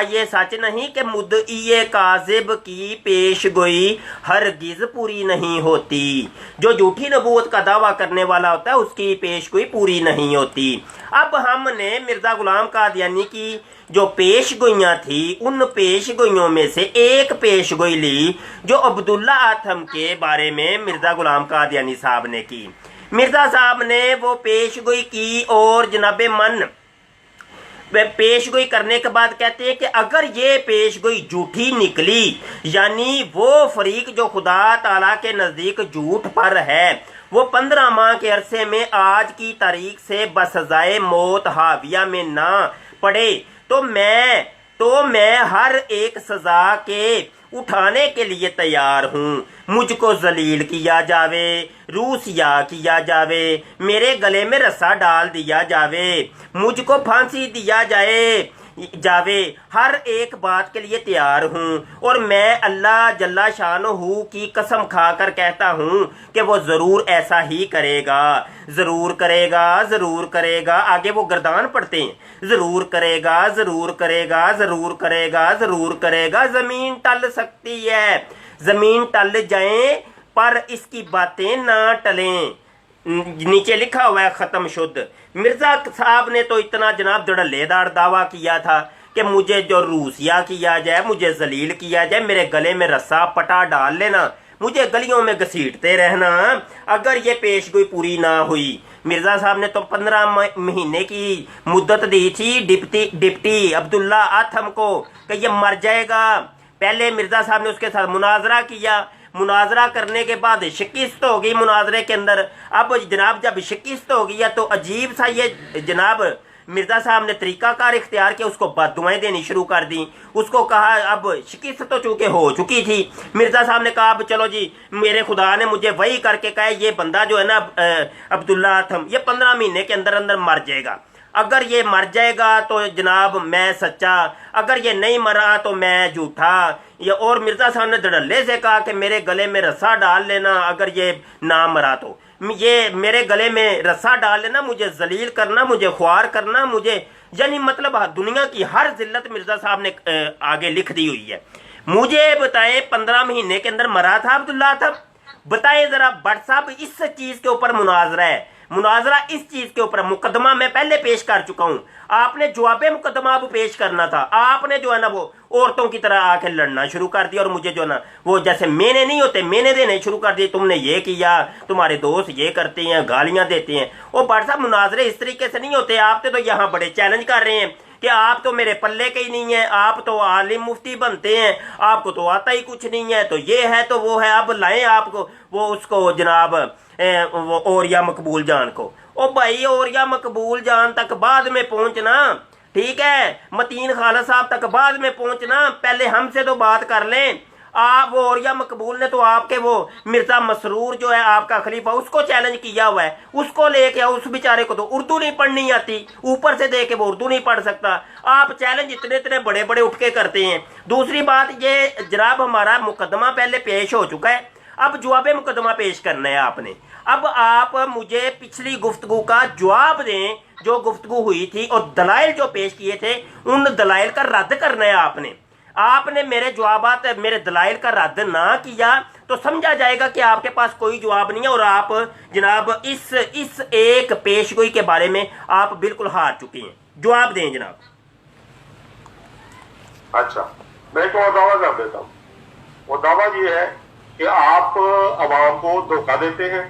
ये सच नहीं कि मुद्दई काज़िब की पेशगोई हरगिज पूरी नहीं होती। जो झूठी नबूवत का दावा करने वाला होता है, उसकी पेशगोई पूरी नहीं होती। अब हमने मिर्जा गुलाम कादियानी की जो पेशगोइयाँ थी, उन पेशगोइयों में से एक पेशगोई ली जो अब्दुल्ला आथम के बारे में मिर्जा गुलाम कादियानी साहब ने की। मिर्जा साहब ने वो पेशगोई की और जनाबे मन पेशगोई करने के बाद कहते हैं कि अगर ये पेशगोई झूठी निकली, यानी वो फरीक जो खुदा ताला के नजदीक झूठ पर है, वो 15 माह के अरसे में आज की तारीख से बसजाए मौत हाविया में ना पड़े, तो मैं हर एक सजा के उठाने के लिए तैयार हूँ। मुझको जलील किया जावे, रूसिया किया जावे, मेरे गले में रस्सा डाल दिया जावे, मुझको फांसी दिया जावे, हर एक बात के लिए तैयार हूँ। और मैं अल्लाह जल्ला शानहू की कसम खाकर कहता हूँ कि वो ज़रूर ऐसा ही करेगा, ज़रूर करेगा, ज़रूर करेगा। आगे वो गर्दान पढ़ते हैं, ज़रूर करेगा, ज़रूर करेगा, ज़रूर करेगा, ज़रूर करेगा। ज़मीन टल सकती है, ज़मीन टल जाए पर इसकी बातें ना टलें। नीचे लिखा हुआ है ख़त्म शुद्ध। मिर्जा साहब ने तो इतना जनाब धड़ल्लेदार दावा किया था कि मुझे जो रूसिया किया जाए, मुझे जलील किया जाए, मेरे गले में रस्सा पटा डाल लेना, मुझे गलियों में घसीटते रहना, अगर ये पेशगोई पूरी ना हुई। मिर्जा साहब ने तो 15 महीने की मुद्दत दी थी डिप्टी अब्दुल्ला आथम को कि ये मर जाएगा। पहले मिर्जा साहब ने उसके साथ मुनाजरा किया, मुनाजरा करने के बाद शिकस्त हो गई मुनाजरे के अंदर। अब जनाब जब शिकस्त हो गई तो अजीब सा ये जनाब मिर्जा साहब ने तरीकाकार इख्तियार किया, उसको बददुआएं देनी शुरू कर दी। उसको कहा, अब शिकस्त तो चूंकि हो चुकी थी, मिर्जा साहब ने कहा अब चलो जी, मेरे खुदा ने मुझे वही करके कहा ये बंदा जो है ना अब्दुल्ला आथम, ये 15 महीने के अंदर अंदर मर जाएगा। اگر یہ مر جائے گا تو جناب میں سچا، اگر یہ نہیں مرا تو میں جھوٹا۔ اور مرزا صاحب نے دھڑلے سے کہا کہ میرے گلے میں رسا ڈال لینا اگر یہ نہ مرا تو، یہ میرے گلے میں رسا ڈال لینا، مجھے ذلیل کرنا، مجھے خوار کرنا، مجھے یعنی مطلب دنیا کی ہر ذلت مرزا صاحب نے آگے لکھ دی ہوئی ہے۔ مجھے بتائیں 15 مہینے کے اندر مرا تھا عبداللہ تھا؟ بتائیں ذرا بٹ صاحب، اس چیز کے اوپر مناظرہ ہے، مناظرہ اس چیز کے اوپر، مقدمہ میں پہلے پیش کر چکا ہوں، آپ نے جواب مقدمہ اب پیش کرنا تھا، آپ نے جو ہے نا وہ عورتوں کی طرح آ کے لڑنا شروع کر دیا، اور مجھے جو ہے نا وہ جیسے مینے نہیں ہوتے مینے دینے شروع کر دیے، تم نے یہ کیا، تمہارے دوست یہ کرتے ہیں، گالیاں دیتے ہیں۔ وہ بٹ صاحب مناظرے اس طریقے سے نہیں ہوتے، آپ تو یہاں بڑے چیلنج کر رہے ہیں کہ آپ تو میرے پلے کے ہی نہیں ہیں، آپ تو عالم مفتی بنتے ہیں، آپ کو تو آتا ہی کچھ نہیں ہے، تو یہ ہے تو وہ ہے، اب لائیں آپ کو وہ اس کو جناب وہ اوریا مقبول جان کو۔ او بھائی اوریا مقبول جان تک بعد میں پہنچنا، ٹھیک ہے، متین خالد صاحب تک بعد میں پہنچنا، پہلے ہم سے تو بات کر لیں۔ آپ وہ اوریا مقبول نے تو آپ کے وہ مرزا مسرور جو ہے آپ کا خلیفہ، اس کو چیلنج کیا ہوا ہے، اس کو لے کے اس بیچارے کو تو اردو نہیں پڑھنی آتی، اوپر سے دے کے وہ اردو نہیں پڑھ سکتا۔ آپ چیلنج اتنے بڑے بڑے اٹھ کے کرتے ہیں۔ دوسری بات یہ جناب ہمارا مقدمہ پہلے پیش ہو چکا ہے، اب جواب مقدمہ پیش کرنا ہے آپ نے۔ اب آپ مجھے پچھلی گفتگو کا جواب دیں جو گفتگو ہوئی تھی، اور دلائل جو پیش کیے تھے ان دلائل کا رد کرنا ہے آپ نے۔ آپ نے میرے جوابات میرے دلائل کا رد نہ کیا تو سمجھا جائے گا کہ آپ کے پاس کوئی جواب نہیں ہے، اور آپ جناب اس ایک پیشگوئی کے بارے میں آپ بالکل ہار چکے ہیں۔ جواب دیں جناب۔ اچھا، میں تو دعویٰ کر دیتا ہوں، وہ دعویٰ یہ ہے کہ آپ عوام کو دھوکہ دیتے ہیں۔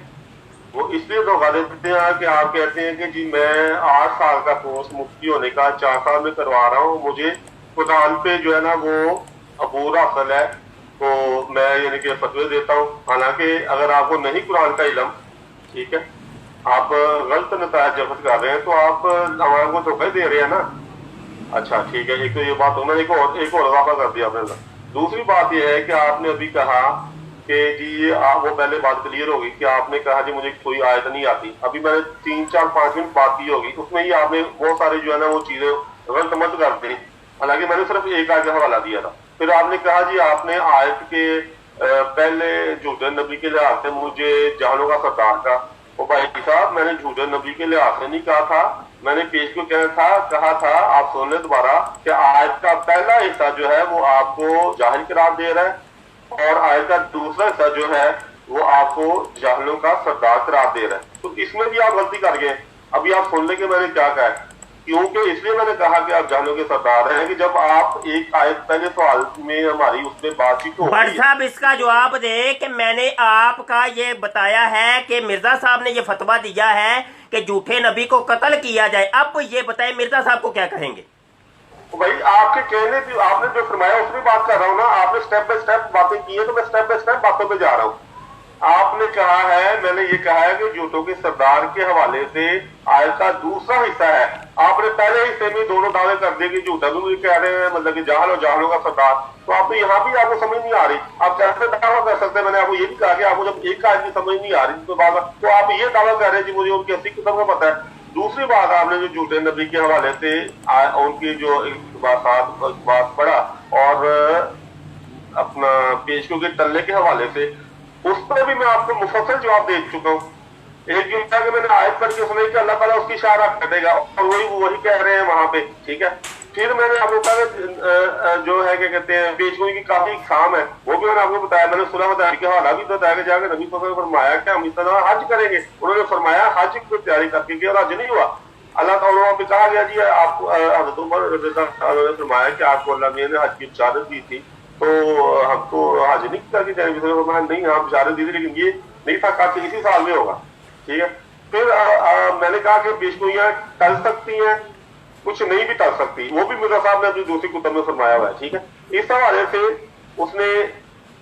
وہ اس لیے دھوکہ دیتے ہیں کہ آپ کہتے ہیں کہ جی میں 8 سال کا کورس مفتی ہونے کا 4 سال میں کروا رہا ہوں، مجھے قرآن پہ جو ہے نا وہ عبور حاصل ہے، تو میں یعنی کہ فتوے دیتا ہوں۔ حالانکہ اگر آپ کو نہیں قرآن کا علم، ٹھیک ہے، آپ غلط نتائج جبت کر رہے ہیں تو آپ عوام کو دھوکہ دے رہے ہیں نا۔ اچھا ٹھیک ہے، ایک تو یہ بات میں نے ایک اور اضافہ کر دیا آپ نے۔ دوسری بات یہ ہے کہ آپ نے ابھی کہا کہ جی وہ پہلے بات کلیئر ہوگی کہ آپ نے کہا جی مجھے کوئی آیت نہیں آتی، ابھی میں نے 3 4 5 منٹ بات کی ہوگی، اس میں ہی آپ نے بہت سارے جو ہے نا وہ چیزیں غلط مت کر دی، حالانکہ میں نے صرف ایک آیت کا حوالہ دیا تھا۔ پھر آپ نے کہا جی آپ نے آیت کے پہلے جھوٹے نبی کے لحاظ سے مجھے جہانوں کا سردار کا، وہ بھائی صاحب میں نے جھوٹے نبی کے لحاظ سے نہیں کہا تھا، میں نے پیش کو کہا تھا آپ سن لیں دوبارہ کہ آیت کا پہلا حصہ جو ہے وہ آپ کو جاہل قرار دے رہا ہے، اور آیت کا دوسرا حصہ جو ہے وہ آپ کو جاہلوں کا سردار قرار دے رہا ہے۔ تو اس میں بھی آپ غلطی کر گئے۔ ابھی آپ سن لیں کہ میں نے کیا کہا ہے، کیونکہ اس لیے میں نے کہا کہ آپ جاہلوں کے سردار ہیں کہ جب آپ ایک آیت پہلے سوال میں ہماری اس میں بات چیت ہو بٹ صاحب اس کا جواب دے کہ میں نے آپ کا یہ بتایا ہے کہ مرزا صاحب نے یہ فتویٰ دیا ہے کہ جھوٹے نبی کو قتل کیا جائے، اب یہ بتائیں مرزا صاحب کو کیا کہیں گے؟ بھائی آپ کے کہنے بھی آپ نے جو فرمایا اس میں بات کر رہا ہوں نا، آپ نے سٹیپ بائی سٹیپ باتیں کی ہیں تو میں سٹیپ بائی سٹیپ باتوں پہ جا رہا ہوں۔ آپ نے کہا ہے، میں نے یہ کہا ہے کہ جھوٹوں کے سردار کے حوالے سے آیت کا دوسرا حصہ ہے، آپ نے پہلے حصے میں دونوں دعوے کر دیے کہ جھوٹا بھی کہہ رہے ہیں مطلب کہ جاہل اور جاہلوں کا سردار، تو آپ کو یہاں بھی آپ کو سمجھ نہیں آ رہی، آپ کیسے دعویٰ کر سکتے ہیں؟ میں نے آپ کو یہ بھی کہا کہ آپ کو جب ایک آیت کی سمجھ نہیں آ رہی تو آپ یہ دعویٰ کر رہے ہیں جی مجھے ان کی اصلی قسم کا پتہ ہے۔ دوسری بات آپ نے جو جھوٹے نبی کے حوالے سے ان کی جو بات پڑھا اور اپنا پیشکو کے ٹلے کے حوالے سے، اس پر بھی میں آپ کو مفصل جواب دے چکا ہوں۔ ایک جو کہ میں نے آیت پڑھ کے سنائی کہ اللہ تعالیٰ اس کی اشارہ کٹے گا، اور وہی کہہ رہے ہیں وہاں پہ، ٹھیک ہے۔ پھر میں نے آپ کو کہا جو ہے کیا کہتے ہیں پیشگوئی کی کافی اقسام ہے، وہ بھی میں نے آپ کو بتایا، میں نے صلح حدیبیہ کے حوالہ بھی بتایا کہ جا کے نبی صلی اللہ علیہ وسلم نے فرمایا کہ ہم اس طرح حج کریں گے، انہوں نے فرمایا حج کی تیاری کر کے اور حج نہیں ہوا۔ اللہ تعالیٰ پہ کہا گیا جی آپ حضرت عمر رضی اللہ عنہ نے فرمایا کہ آپ کو اللہ نے حج کی اجازت دی تھی تو ہم تو حج نہیں کر کے جائیں گے، نہیں ہم اجازت دی تھی لیکن یہ نہیں تھا کہا کہ اسی سال میں ہوگا، ٹھیک ہے۔ پھر میں نے کہا کہ پیشگوئیاں ٹل سکتی ہیں، کچھ نہیں بھی ٹل سکتی، وہ بھی مرزا صاحب نے اپنی دوسری کتب میں فرمایا ہوا ہے، ٹھیک ہے۔ اس حوالے سے اس نے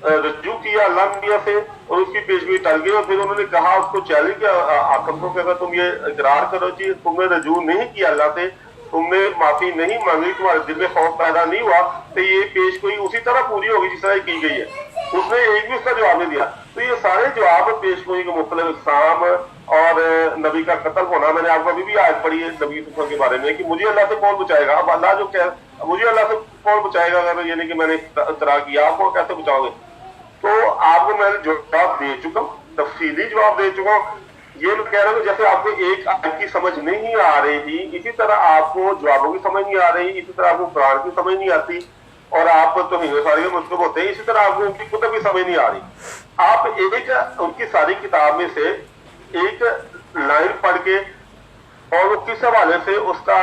رجوع کیا اللہ میاں سے اور اس کی پیشگوئی ٹل گئی، اور پھر انہوں نے کہا اس کو چیلنج کیا حاکم کو کہ اگر تم یہ اقرار کرو جی تم نے رجوع نہیں کیا اللہ سے، تم نے معافی نہیں مانگی، تمہارے دل میں خوف پیدا نہیں ہوا، تو یہ پیشگوئی اسی طرح پوری ہوگی جس طرح کی گئی ہے۔ اس نے ایک بھی اس کا جواب نہیں دیا۔ तो ये सारे जवाब पेश गोई के मुख्तलिफ इक़साम और नबी का कत्ल होना, मैंने आपको अभी भी आयत पढ़ी है नबी यूसुफ के बारे में कि मुझे अल्लाह से कौन बचाएगा। अब अल्लाह जो कह मुझे अल्लाह से कौन बचाएगा, अगर ये नहीं कि मैंने इतरा किया, आपको कैसे बचाओगे? तो आपको मैं जवाब दे चुका हूँ, तफसीली जवाब दे चुका हूँ। ये मैं कह रहा हूँ जैसे आपको एक आयत की समझ नहीं आ रही थी, इसी तरह आपको जवाबों की समझ नहीं आ रही, इसी तरह आपको कुरान की समझ नहीं आती और आप तो सारी मतलब होते हैं, इसी तरह आपको उनकी कुतुब की समझ नहीं आ रही। आप एक उनकी सारी किताब में से एक लाइन पढ़ के और वो किस हवाले से उसका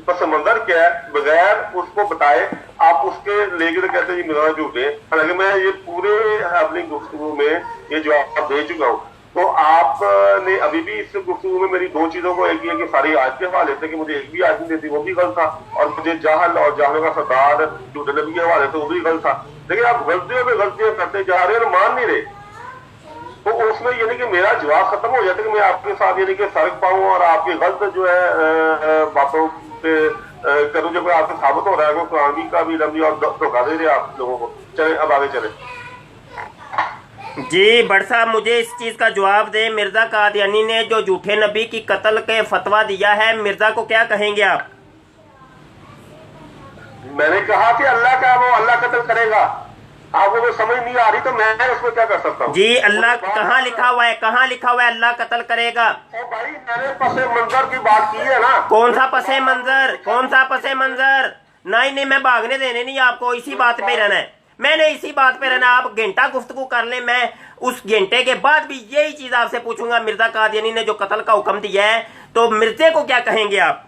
पस मंजर क्या है बगैर उसको बताए आप उसके लेके तो कहते हैं जी मेरा झूठे। हालांकि मैं ये पूरे अपनी गुफ्तगू में ये जवाब दे चुका हूँ। तो आपने अभी भी इस गुफ्तगू में मेरी दो चीजों को, एक ये कि सारी आज के हवाले से कि मुझे एक भी आज नहीं देती, वो भी गलत था, और मुझे जाहल और जाहलों का सरदार झूठे नबी के हवाले से वो भी गलत था। लेकिन आप गलतियों में गलतियां करते जा रहे हैं और मान नहीं रहे, तो उसमें यानी कि मेरा जवाब खत्म हो जाता है कि मैं आपके साथ यानी कि फर्क पाऊं और आपकी गलत जो है बातों पे करूं, जब आपसे साबित हो रहा है कुरान का भी लंबी और धोखा दे रहे आप लोगों को। चले अब आगे चले। जी बट साहब मुझे इस चीज का जवाब दे, मिर्जा कादियानी ने जो झूठे नबी की कत्ल के फतवा दिया है, मिर्जा को क्या कहेंगे आप? मैंने कहा कि अल्लाह का वो अल्लाह कत्ल करेगा, आपको वो समझ नहीं आ रही तो मैं उसमें क्या कर सकता हूँ? जी अल्लाह कहाँ लिखा हुआ है, कहाँ लिखा हुआ है अल्लाह कत्ल करेगा? भाई मैंने पसे मंजर की बात की है ना। कौन सा पसे मंजर, कौन सा पसे मंजर? नहीं मैं भागने देने नहीं, आपको इसी बात पे रहना है, मैंने इसी बात पे रहना। आप घंटा गुफ्तगू कर ले, मैं उस घंटे के बाद भी यही चीज आपसे पूछूंगा। मिर्जा कादियानी ने जो कत्ल का हुक्म दिया है तो मिर्जे को क्या कहेंगे आप?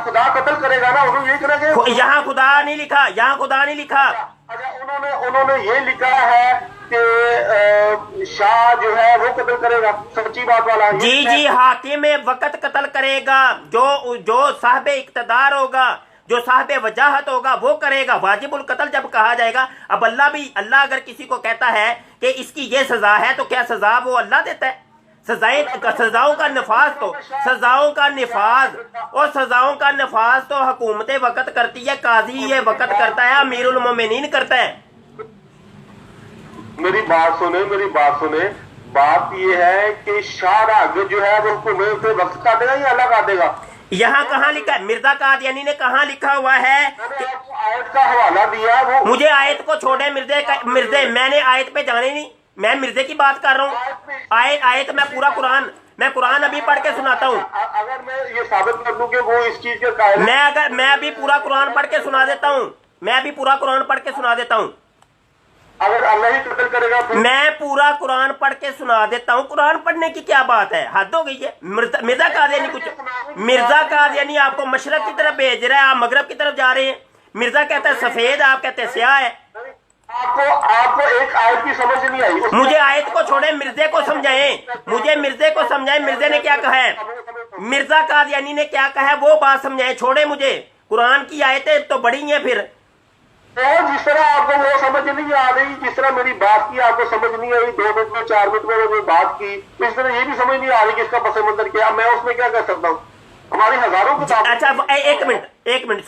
खुदा कत्ल करेगा ना, उन्होंने यही करेंगे। यहाँ खुदा नहीं लिखा, यहाँ खुदा नहीं लिखा। अच्छा उन्होंने ये लिखा है कि शाह जो है वो कत्ल करेगा, सच्ची बात वाला। जी हाकिम वक्त कत्ल करेगा, जो साहब इक्तदार होगा, जो साहब वजाहत होगा वो करेगा। वाजिबुल कत्ल जब कहा जाएगा, अब अल्लाह अगर किसी को कहता है कि इसकी ये सजा है तो क्या सजा वो अल्लाह देता है? सजाओं का नफाज तो सजाओं का नफाज तो हुकूमत वक्त करती है, काजी ये वक्त करता है, अमीरुल मोमिनीन करता है। मेरी बात सुने। बात ये है कि शाह जो है वो हुकूमत वक्त काटेगा या अल्लाह काटेगा? यहाँ कहाँ लिखा है? मिर्जा कादियानी ने कहाँ लिखा हुआ है? आयत का हवाला दिया वो। मुझे आयत को छोड़े, मिर्जे मैंने आयत पे जाने नहीं, मैं मिर्जे की बात कर रहा हूँ। आयत मैं कुरान अभी पढ़ के सुनाता हूँ। अगर मैं ये साबित कर दूं कि वो इस चीज के कायल, मैं अभी पूरा कुरान पढ़ के सुना देता हूँ। अगर अल्लाह ही कत्ल करेगा तो मैं पूरा कुरान पढ़ के सुना देता हूँ। कुरान पढ़ने की क्या बात है, हद हो गई है। मिर्जा कादियानी आपको मशरक की तरफ भेज रहा है, आप मगरब की तरफ जा रहे हैं। मिर्जा कहता है सफेद, आप कहते हैं स्याह है। आपको एक आयत की समझ नहीं आई। मुझे आयत को छोड़े, मिर्जे को समझाएं। मिर्जे ने क्या कहा है, मिर्जा कादियानी ने क्या कहा है वो बात समझाएं। छोड़े मुझे, कुरान की आयतें तो बड़ी हैं। फिर जिस तरह आपको वो समझ नहीं आ रही, जिस तरह मेरी बात की आपको समझ नहीं आई, 2 मिनट में 4 मिनट में वो बात की, इस तरह ये भी समझ नहीं आ रही कि इसका पस मंजर क्या, मैं उसमें क्या कर सकता हूँ? हमारी हजारों किताब। अच्छा एक मिनट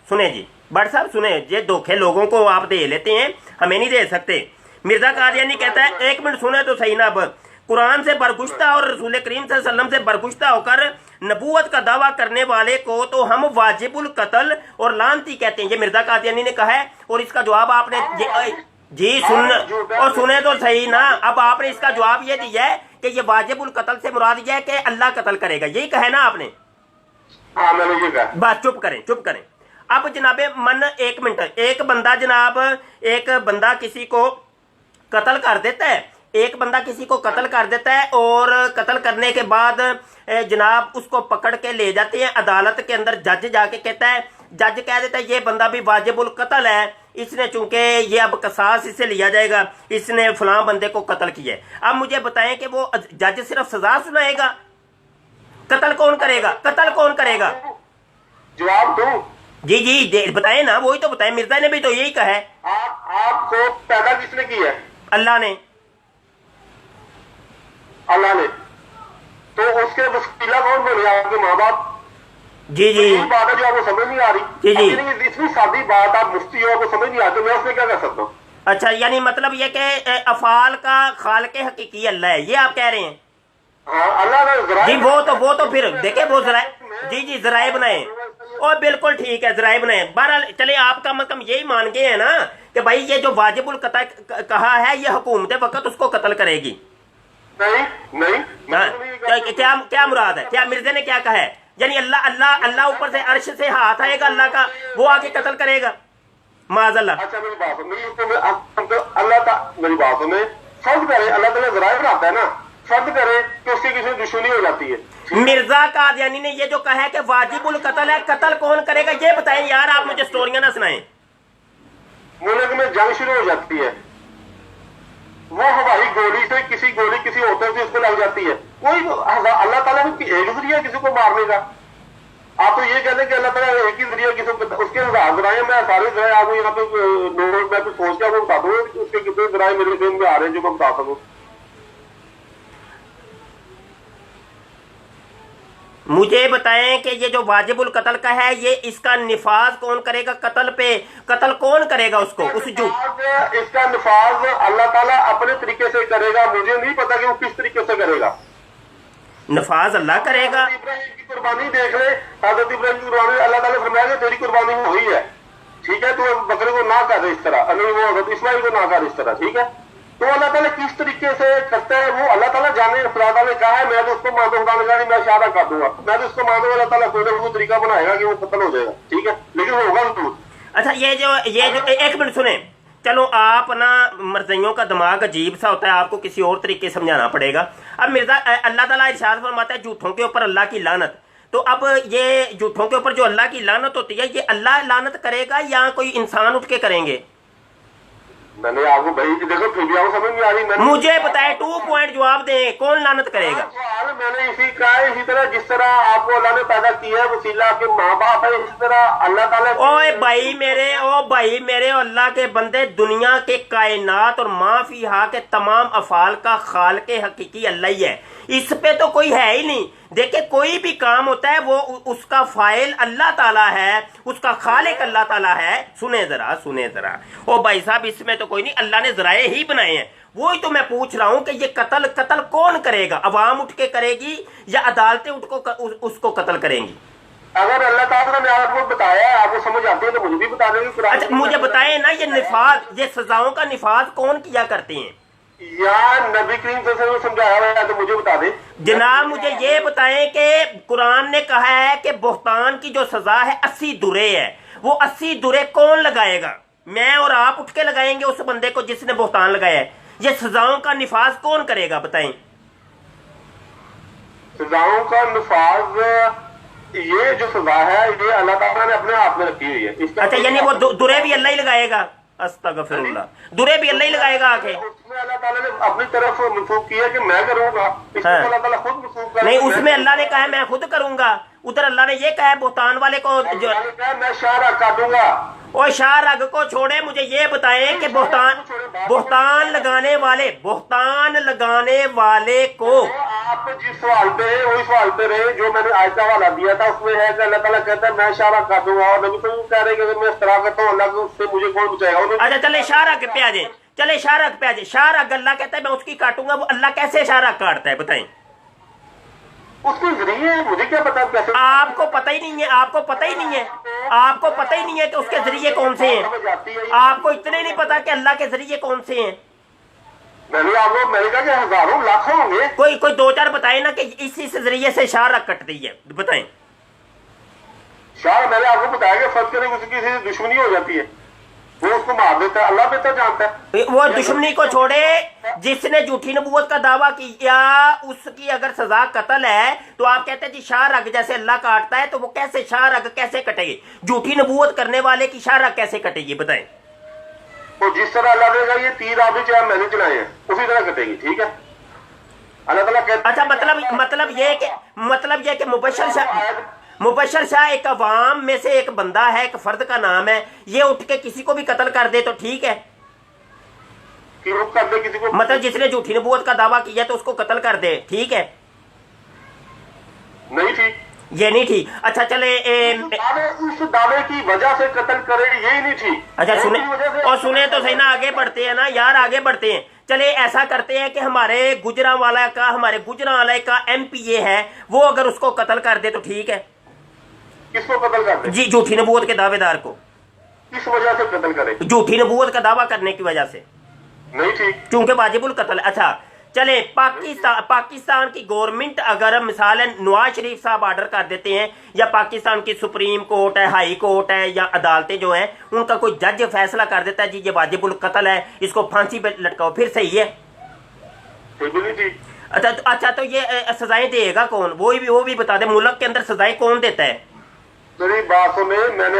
सुने जी भट्ट साहब, सुने, ये धोखे लोगों को आप दे लेते हैं, हमें नहीं दे सकते। मिर्जा कादियानी कहता है, एक मिनट सुने तो सही ना। अब कुरान से बरगुश्ता और रसूल करीम सल्लल्लाहु अलैहि वसल्लम से बरगुश्ता होकर नबूवत का दावा करने वाले को तो हम वाजिबुल कत्ल और लानती कहते हैं, ये मिर्जा कादियानी ने कहा है। और इसका जवाब आपने सुने तो सही ना। अब आपने इसका जवाब ये दिया है कि ये वाजिबुल कत्ल से मुराद ये है कि अल्लाह कत्ल करेगा, यही कहा है ना आपने? बस चुप करें। अब जनाबे मन एक मिनट, एक बंदा किसी को कत्ल कर देता है, और कत्ल करने के बाद जनाब उसको पकड़ के ले जाते हैं अदालत के अंदर। जज जाके कहता है, जज कह देता है ये बंदा भी वाजिबुल कत्ल है, इसने चूंकि ये अब कसास इससे लिया जाएगा, इसने फलां बंदे को कत्ल किया है। अब मुझे बताएं कि वो जज सिर्फ सजा सुनाएगा, कत्ल कौन करेगा? जवाब दो जी बताएं ना, वही तो बताएं। मिर्जा ने भी तो यही कहा है। आपको पैदा किसने किया है? अल्लाह ने। तो उसके वसीला कौन बोले? आपके माँ बाप। जी बात है जो आपको समझ नहीं आ रही। जी इतनी सादी बात, आप मुफ्ती हो, आपको समझ नहीं आती, मैं उसमें क्या कर सकता हूँ? अच्छा, यानी मतलब ये कि अफाल का खालिक हकीकी अल्लाह है, ये आप कह रहे हैं? हाँ, अल्लाह ने ज़राए जी वो तो फिर देखे वो जराए, जी जराए बनाए, और बिल्कुल ठीक है जराए बनाए। बहरहाल चले, आपका मतलब यही मान गए हैं ना कि भाई ये जो वाजिबुल कत्ल कहा है ये हुकूमत वक्त उसको कत्ल करेगी? नहीं नहीं, हाँ, क्या क्या मुराद है, क्या मिर्जे ने क्या कहा है? यानी अल्लाह अल्लाह अल्लाह ऊपर से अर्श से हाथ आएगा अल्लाह का, वो आके कत्ल करेगा माज़अल्लाह? अच्छा मेरी बात सुनो, अल्लाह मेरी बात सुने, फर्ज करे अल्लाह ताला ज़राए बनाता है ना, फर्ज करे कि उसकी किसी दुश्मनी हो जाती है। मिर्जा कादियानी ने ये जो कहा है कि वाजिबुल कत्ल है, कत्ल कौन करेगा ये बताएं यार, आप मुझे स्टोरियां ना सुनाएं। मुल्क में जंग शुरू हो जाती है, वो हवाई गोली से किसी होटल से उसको लग जाती है, कोई अल्लाह ताला ने एक जरिया किसी को मारने का। आप तो ये कहते हैं कि अल्लाह ताला एक ही जरिया किसी को, उसके जराए मैं सारे जराए आपको यहाँ पे नोट मैं तो सोच के आपको बता दूँ उसके कितने जराए मेरे दिन में आ रहे हैं जो मैं बता सकूँ। मुझे बताएं कि ये जो वाजिबुल कत्ल का है ये इसका निफाज कौन करेगा? कत्ल पे कत्ल कौन करेगा उसको? उस जो इसका निफाज अल्लाह ताला अपने तरीके से करेगा, मुझे नहीं पता कि वो किस तरीके से करेगा। नफाज अल्लाह करेगा। इब्राहिम की कुर्बानी देख ले, हजरत इब्राहिम की कुर्बानी अल्लाह ताला फरमाया तेरी कुर्बानी हुई है, ठीक है, तो बकरे को ना कर इस तरह, नहीं वो हजरत इस्माइल को ना कर इस तरह, ठीक है। तो अल्लाह ताला किस तरीके से करता है वो अल्लाह ताला जाने। खुदा ताला ने कहा है मैं तो उसको मान दूंगा, मैं इशारा कर दूंगा, मैं तो उसको मान दूंगा, अल्लाह ताला कोई ना कोई तरीका बनाएगा कि वो खत्म हो जाएगा, ठीक है, लेकिन होगा जरूर। अच्छा, ये जो एक मिनट सुने, चलो आप ना मर्जियों का दिमाग अजीब सा होता है, आपको किसी और तरीके से समझाना पड़ेगा। अब मिर्जा अल्लाह ताला इरशाद फरमाता है झूठों के ऊपर अल्लाह की लानत, तो अब ये झूठों के ऊपर जो अल्लाह की लानत होती है ये अल्लाह लानत करेगा या कोई इंसान उठ के करेंगे? मैंने आपको भाई देखो फिर भी आपको समझ नहीं आ रही। मुझे बताए 2 पॉइंट जवाब दें, कौन लानत करेगा? मैंने इसी कहा है, इसी तरह जिस तरह आपको अल्लाह ने पैदा किया है वसीला आपके माँ बाप है, इसी तरह अल्लाह ताला। ओए भाई मेरे अल्लाह के बंदे, दुनिया के कायनात और माफी हा के तमाम अफाल का खालिक हकीकी अल्लाह ही है, इस पे तो कोई है ही नहीं। देखिए कोई भी काम होता है वो उसका फाइल अल्लाह ताला है, उसका खालिक अल्लाह ताला है। सुने जरा ओ भाई साहब, इसमें तो कोई नहीं, अल्लाह ने जराए ही बनाए हैं। वही तो मैं पूछ रहा हूं कि ये कत्ल कौन करेगा? अवाम उठ के करेगी या अदालतें उसको कत्ल करेंगी? अगर अल्लाह ताला ने आपको बताया है, आपको समझ आती है तो मुझे भी बता देंगे। अच्छा मुझे बताएं ना, ये निफाज, ये सजाओं का निफाज कौन किया करते हैं? या नबी करीम सल्लल्लाहु अलैहि वसल्लम समझाया हुआ है तो मुझे बता दे। जनाब मुझे ये बताएं कि कुरान ने कहा है कि बोहतान की जो सजा है 80 दुरे है, वो 80 दुरे कौन लगाएगा? मैं और आप उठ के लगाएंगे उस बंदे को जिसने बोहतान लगाया है? ये सजाओं का निफाज कौन करेगा बताएं? सजाओं का निफाज ये जो सजा है ये अल्लाह ताला ने अपने हाथ में रखी हुई है। अच्छा, यानी वो दुरे भी अल्लाह ही लगाएगा? अस्तगफिरुल्लाह, दुरे भी अल्लाह ही लगाएगा आके? उसमें अल्लाह ताला ने अपनी तरफ मनसूख किया कि मैं करूंगा, इसमें अल्लाह ताला खुद मनसूख कर। नहीं, उसमें अल्लाह ने कहा मैं खुद करूंगा, उधर अल्लाह ने ये कहा है बोहतान वाले को जो मैं शारा काटूंगा। और शाह रग को छोड़े, मुझे ये बताएं कि बोहतान लगाने वाले को आप जिस सवाल पे है वही सवाल पे रहे जो मैंने आज का हवाला दिया था, उसमें है कि अल्लाह ताला कहता है मैं शारा काटूंगा, और नबी तो कह रहे हैं कि अगर मैं इस तरह करता हूँ अल्लाह को उससे मुझे कौन बचाएगा। अच्छा चले शाह रग पे आ जाए, चले शाह रग पे आ जाए। शाह रग अल्लाह कहता है मैं उसकी काटूंगा, वो अल्लाह कैसे शाह रग काटता है बताएं? उसके जरिए मुझे क्या पता कैसे। आपको पता ही नहीं है, आपको पता ही नहीं है कि उसके जरिए कौन से हैं। आपको इतने नहीं पता कि अल्लाह के जरिए कौन से हैं। मैंने कहा कि हजारों लाखों होंगे। कोई 2-4 बताए ना कि इसी से जरिए से शाह रग कटती है, बताएं। शाह मैंने आपको बताया कि फर्ज करें उसकी किसी से दुश्मनी हो जाती है, वो उसको मार देता है, अल्लाह बेहतर जानता है। वो दुश्मनी को छोड़े, जिसने झूठी नबूवत का दावा किया उसकी अगर सजा कत्ल है तो आप कहते हैं जी शाह रग जैसे अल्लाह काटता है, तो वो कैसे शाह रग कैसे कटेगी? झूठी नबूवत करने वाले की शाह रग कैसे कटेगी बताएं? तो जिस तरह अल्लाह देगा ये तीर आपने चाहे मैंने चलाए हैं उसी तरह कटेगी, ठीक है। अल्लाह ताला कहता। अच्छा मतलब ये कि मुबशर शाह एक अवाम में से एक बंदा है, एक फर्द का नाम है, ये उठ के किसी को भी कत्ल कर दे तो ठीक है? कर दे किसी को, मतलब जिसने झूठी नबूवत का दावा किया तो उसको कत्ल कर दे, ठीक है? नहीं ठीक। ये नहीं ठीक। अच्छा चले इस दावे की वजह से कत्ल करे, यही नहीं ठीक। अच्छा सुने और सुने तो सही ना, आगे बढ़ते हैं ना यार, आगे बढ़ते हैं। चले ऐसा करते हैं कि हमारे गुजरांवाला का एमपीए है, वो अगर उसको कत्ल कर दे तो ठीक है? किसको कत्ल कर दे? जी, झूठी नबूवत के दावेदार को। किस वजह से कत्ल करे? झूठी नबूवत का दावा करने की वजह से। नहीं ठीक, क्योंकि वाजिबुल कत्ल। अच्छा चले, पाकिस्तान की गवर्नमेंट अगर मिसाल नवाज शरीफ साहब ऑर्डर कर देते हैं, या पाकिस्तान की सुप्रीम कोर्ट है, हाई कोर्ट है, या अदालतें जो हैं उनका कोई जज फैसला कर देता है जी ये वाजिबुल कत्ल है, इसको फांसी पे लटकाओ, फिर सही है? बिल्कुल ठीक। अच्छा तो ये सजाएं देगा कौन? वो भी बता दे, मुल्क के अंदर सजाएं कौन देता है? मेरी बात सुने, मैंने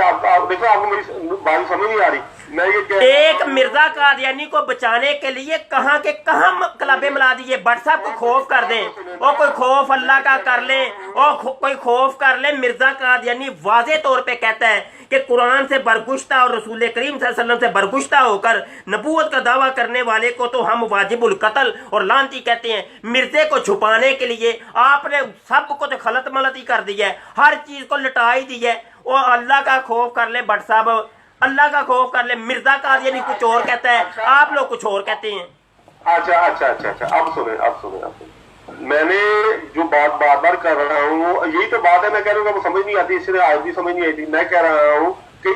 देखो आपको मेरी बात समझ नहीं आ रही। मैं ये कह एक मिर्जा कादियानी को बचाने के लिए कहाँ के कहाँ कलाबे मिला दिए। भट्ट साहब को खौफ कर दें, और कोई खौफ अल्लाह का कर ले, और कोई खौफ कर ले। मिर्जा कादियानी वाजे तौर पे कहता है कि कुरान से बरगुश्ता और रसूल करीम सल्लल्लाहु अलैहि वसल्लम से बरगुश्ता होकर नबूवत का दावा करने वाले को तो हम वाजिबुल कत्ल और लानती कहते हैं। मिर्जे को छुपाने के लिए आपने सब को तो खलत मलत ही कर दिया है, हर चीज को लटा ही दिया है। और अल्लाह का खौफ कर ले भट्ट साहब, अल्लाह का खौफ कर ले। मिर्जा कादियानी कुछ और कहता है, आप लोग कुछ और कहते हैं। अच्छा, अब सुने। मैंने जो बात बार बार कर रहा हूँ, यही तो बात है। मैं कह रहा हूँ वो समझ नहीं आती, इसलिए आज भी समझ नहीं आई थी। मैं कह रहा हूँ कि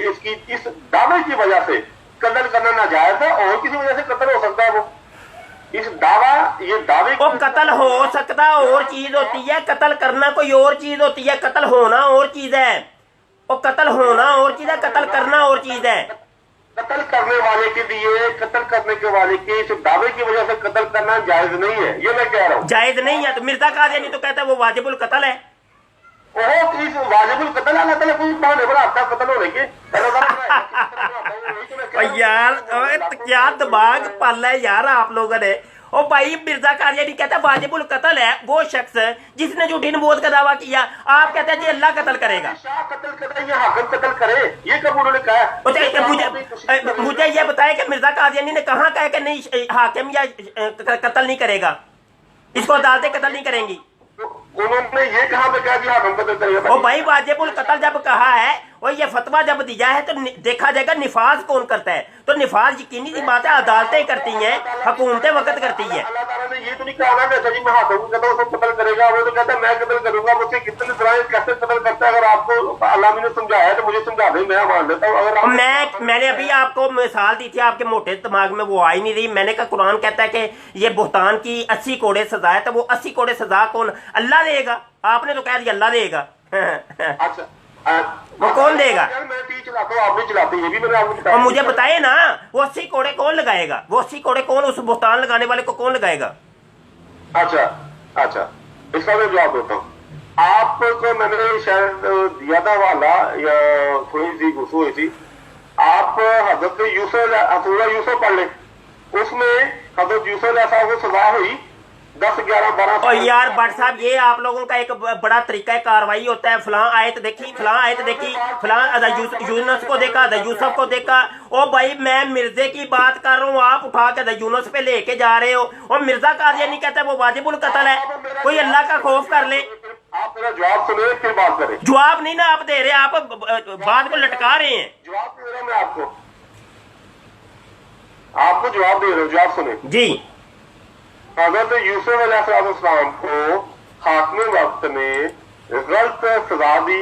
इस दावे की वजह से कत्ल करना नाजायज है, और किसी वजह से कत्ल हो सकता है। वो इस दावे वो कत्ल हो सकता और चीज होती है, कत्ल करना कोई और चीज होती है, कत्ल होना और चीज है। वो कत्ल होना और चीज है, कत्ल करना और चीज है। कत्ल करने वाले के लिए, कत्ल करने के वाले के इस दावे की वजह से कत्ल करना जायज नहीं है, ये मैं कह रहा हूँ। जायज नहीं है तो मिर्जा कादियानी तो कहता है वो वाजिबुल कत्ल है। इस वाजिबुल कत्ल अल्लाह ताला कोई बहाने बनाता है कत्ल होने के। यार क्या दिमाग पाला है यार आप लोगों ने। ओ भाई, मिर्जा कादियानी कहता है वाजिबुल कत्ल है वो शख्स जिसने झूठी नबूवत का दावा किया। आप कहते हैं जी अल्लाह कत्ल करेगा। कत्ल करे या हाकिम कत्ल करे, ये कब उन्होंने कहा? मुझे ये बताया कि मिर्जा कादियानी ने कहाँ कहा कि नहीं हाकिम या कत्ल नहीं करेगा, इसको अदालतें कत्ल नहीं करेंगी। उन्होंने ये कहा पे कहा कि हाकिम कत्ल करेगा? ओ भाई, वाजिबुल कत्ल जब कहा है और ये फतवा जब दिया है तो देखा जाएगा निफाज कौन करता है। तो निफाज यकीनी सी बात है अदालतें करती हैं, हुकूमतें वक्त करती है। अल्लाह ताला ने ये तो नहीं कहा ना कि मैं हाकिम को कत्ल करेगा, वो तो कहता है मैं कत्ल करूंगा। मुझसे कितने तरह कैसे कत्ल करता है, अगर आपको अल्लाह ने समझाया तो मुझे समझा दे, मैं मान लेता हूँ। अगर मैंने अभी आपको मिसाल दी थी, आपके मोटे दिमाग में वो आई नहीं रही। मैंने कहा कुरान कहता है कि ये बुहतान की 80 कोड़े सजा है, तो वो 80 कोड़े सजा कौन? अल्लाह देगा। आपने तो कह दिया अल्लाह देगा। अच्छा, वो कौन देगा? मैं टीवी चलाता हूँ, आप नहीं चलाते, ये भी मैंने आपको बताया। और मुझे बताए ना वो 80 कोड़े कौन लगाएगा? वो 80 कोड़े कौन, उस बुहतान लगाने वाले को कौन लगाएगा? अच्छा, इसका मैं जवाब देता हूँ। आपको मैंने शायद दिया था वाला, या थोड़ी सी गुस्सू हुई थी। आप हजरत यूसुफ पढ़ ले, उसमें हजरत यूसुफ को सजा हुई 10, 11, 12। और यार भट्ट साहब, ये आप लोगों का एक बड़ा तरीका कार्रवाई होता है। फलां आयत देखी, फलां यूनुस को देखा, यूसुफ को देखा। ओ भाई, मैं मिर्जे की बात कर रहा हूँ, आप उठा के यूनुस पे लेके जा रहे हो। और मिर्जा कादियानी कहता है वो वाजिबुल कत्ल है। कोई अल्लाह का खौफ कर ले। आप मेरा जवाब सुने फिर बात करें। जवाब नहीं ना आप दे रहे, आप बात को लटका रहे हैं। जवाब दे रहा हूं मैं आपको जवाब दे रहा हूँ, जवाब सुने जी। हजरत यूसुफ अलैहिस्सलाम को हाकिम वक्त ने गलत सजा दी।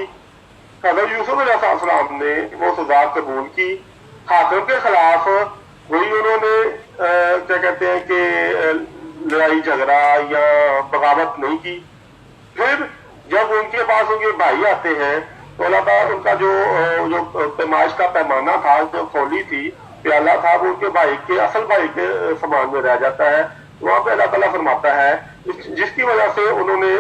हजरत यूसुफ अलैहिस्सलाम ने वो सजा कबूल की। हाकिम के खिलाफ वही उन्होंने क्या कहते हैं कि लड़ाई झगड़ा या बगावत नहीं की। फिर जब उनके पास उनके भाई आते हैं तो अल्लाह ताला उनका जो पैमाइश का पैमाना था, जो खोली थी, प्याला था, वो उनके भाई के असल भाई के समान में रह जाता है। वहां पे अल्लाह ताला फरमाता है, जिसकी वजह से उन्होंने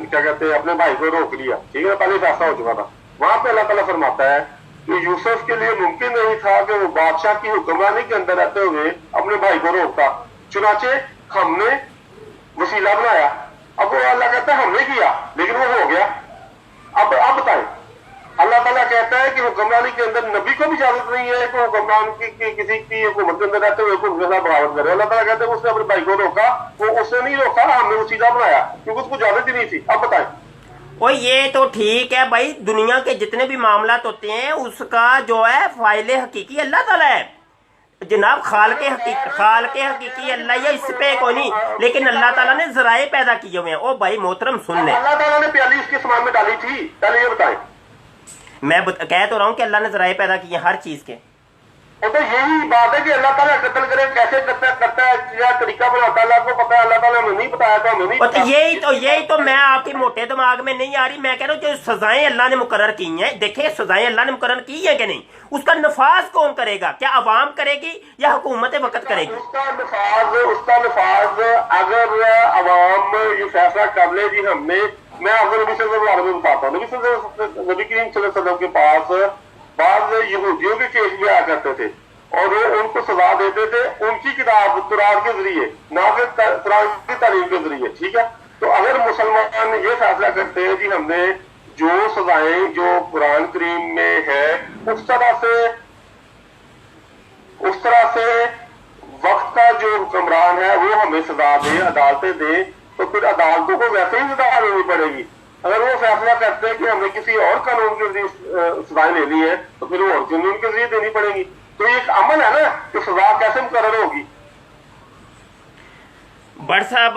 क्या कहते हैं अपने भाई को रोक लिया। ठीक है, पहले फैसला हो चुका था। वहां पे अल्लाह ताला फरमाता है कि यूसुफ के लिए मुमकिन नहीं था कि वो बादशाह की हुक्मरानी के अंदर रहते हुए अपने भाई को रोकता, चुनाचे हमने वसीला बनाया। अब वो अल्लाह कहता है हमने किया, लेकिन वो हो गया। अब बताएं, अल्लाह ताला कहता है कि हुक्मरानी के अंदर नबी को भी इजाजत नहीं है कि हुक्मरान की किसी की हुकूमत के अंदर रहते हुए हुक्म के साथ बगावत करे। अल्लाह ताला कहता है उसने अपने भाई को रोका, वो उसने नहीं रोका, हमने वसीला बनाया, क्योंकि उसको इजाजत ही नहीं थी। अब बताएं। और ये तो ठीक है भाई, दुनिया के जितने भी मामलात होते हैं उसका जो है फाइल हकीकी अल्लाह ताला है जनाब। खाल के हकीकी अल्लाह है, इस पे कोई नहीं, लेकिन अल्लाह ताला ने जराए पैदा किए हुए हैं। ओ भाई मोहतरम सुन ले, अल्लाह ताला ने प्याली इसके सामान में डाली थी, पहले ये बताएं। मैं कह तो रहा हूँ कि अल्लाह ने जराए पैदा किए हर चीज के। और तो यही बात है कि अल्लाह ताला कत्ल करे, कैसे करता है, क्या तरीका बनाता है, अल्लाह को पता है, अल्लाह ताला ने नहीं बताया तो हमें नहीं और पता। यही तो मैं आपके मोटे दिमाग में नहीं आ रही। मैं कह रहा हूँ जो सजाएं अल्लाह ने मुकर्रर की हैं, देखिए सजाएं अल्लाह ने मुकर्रर की है कि नहीं, उसका नफाज कौन करेगा? क्या अवाम करेगी या हुकूमत वक्त करेगी? उसका नफाज अगर अवाम ये फैसला कर ले जी हमने, मैं आपको नबी सल्लल्लाहु अलैहि वसल्लम बताता हूँ। नबी करीम सल्लल्लाहु अलैहि वसल्लम के पास बाद यहूदियों के केस भी आया करते थे और वो उनको सजा देते थे उनकी किताब कुरान के जरिए, ना कि कुरान की तालीम के जरिए, ठीक है। तो अगर मुसलमान ये फैसला करते हैं जी हमने जो सजाएं जो कुरान करीम में है उस तरह से वक्त का जो हुक्मरान है वो हमें सजा दे, अदालतें दे, तो फिर अदालतों को वैसे ही सजा देनी पड़ेगी। अगर वो फैसला करते हैं कि हमने किसी और कानून के जरिए सजाएं लेनी है तो फिर वो और कानून के जरिए देनी पड़ेगी। तो ये एक अमल है ना कि सजा कैसे मुकर्रर होगी। बट साहब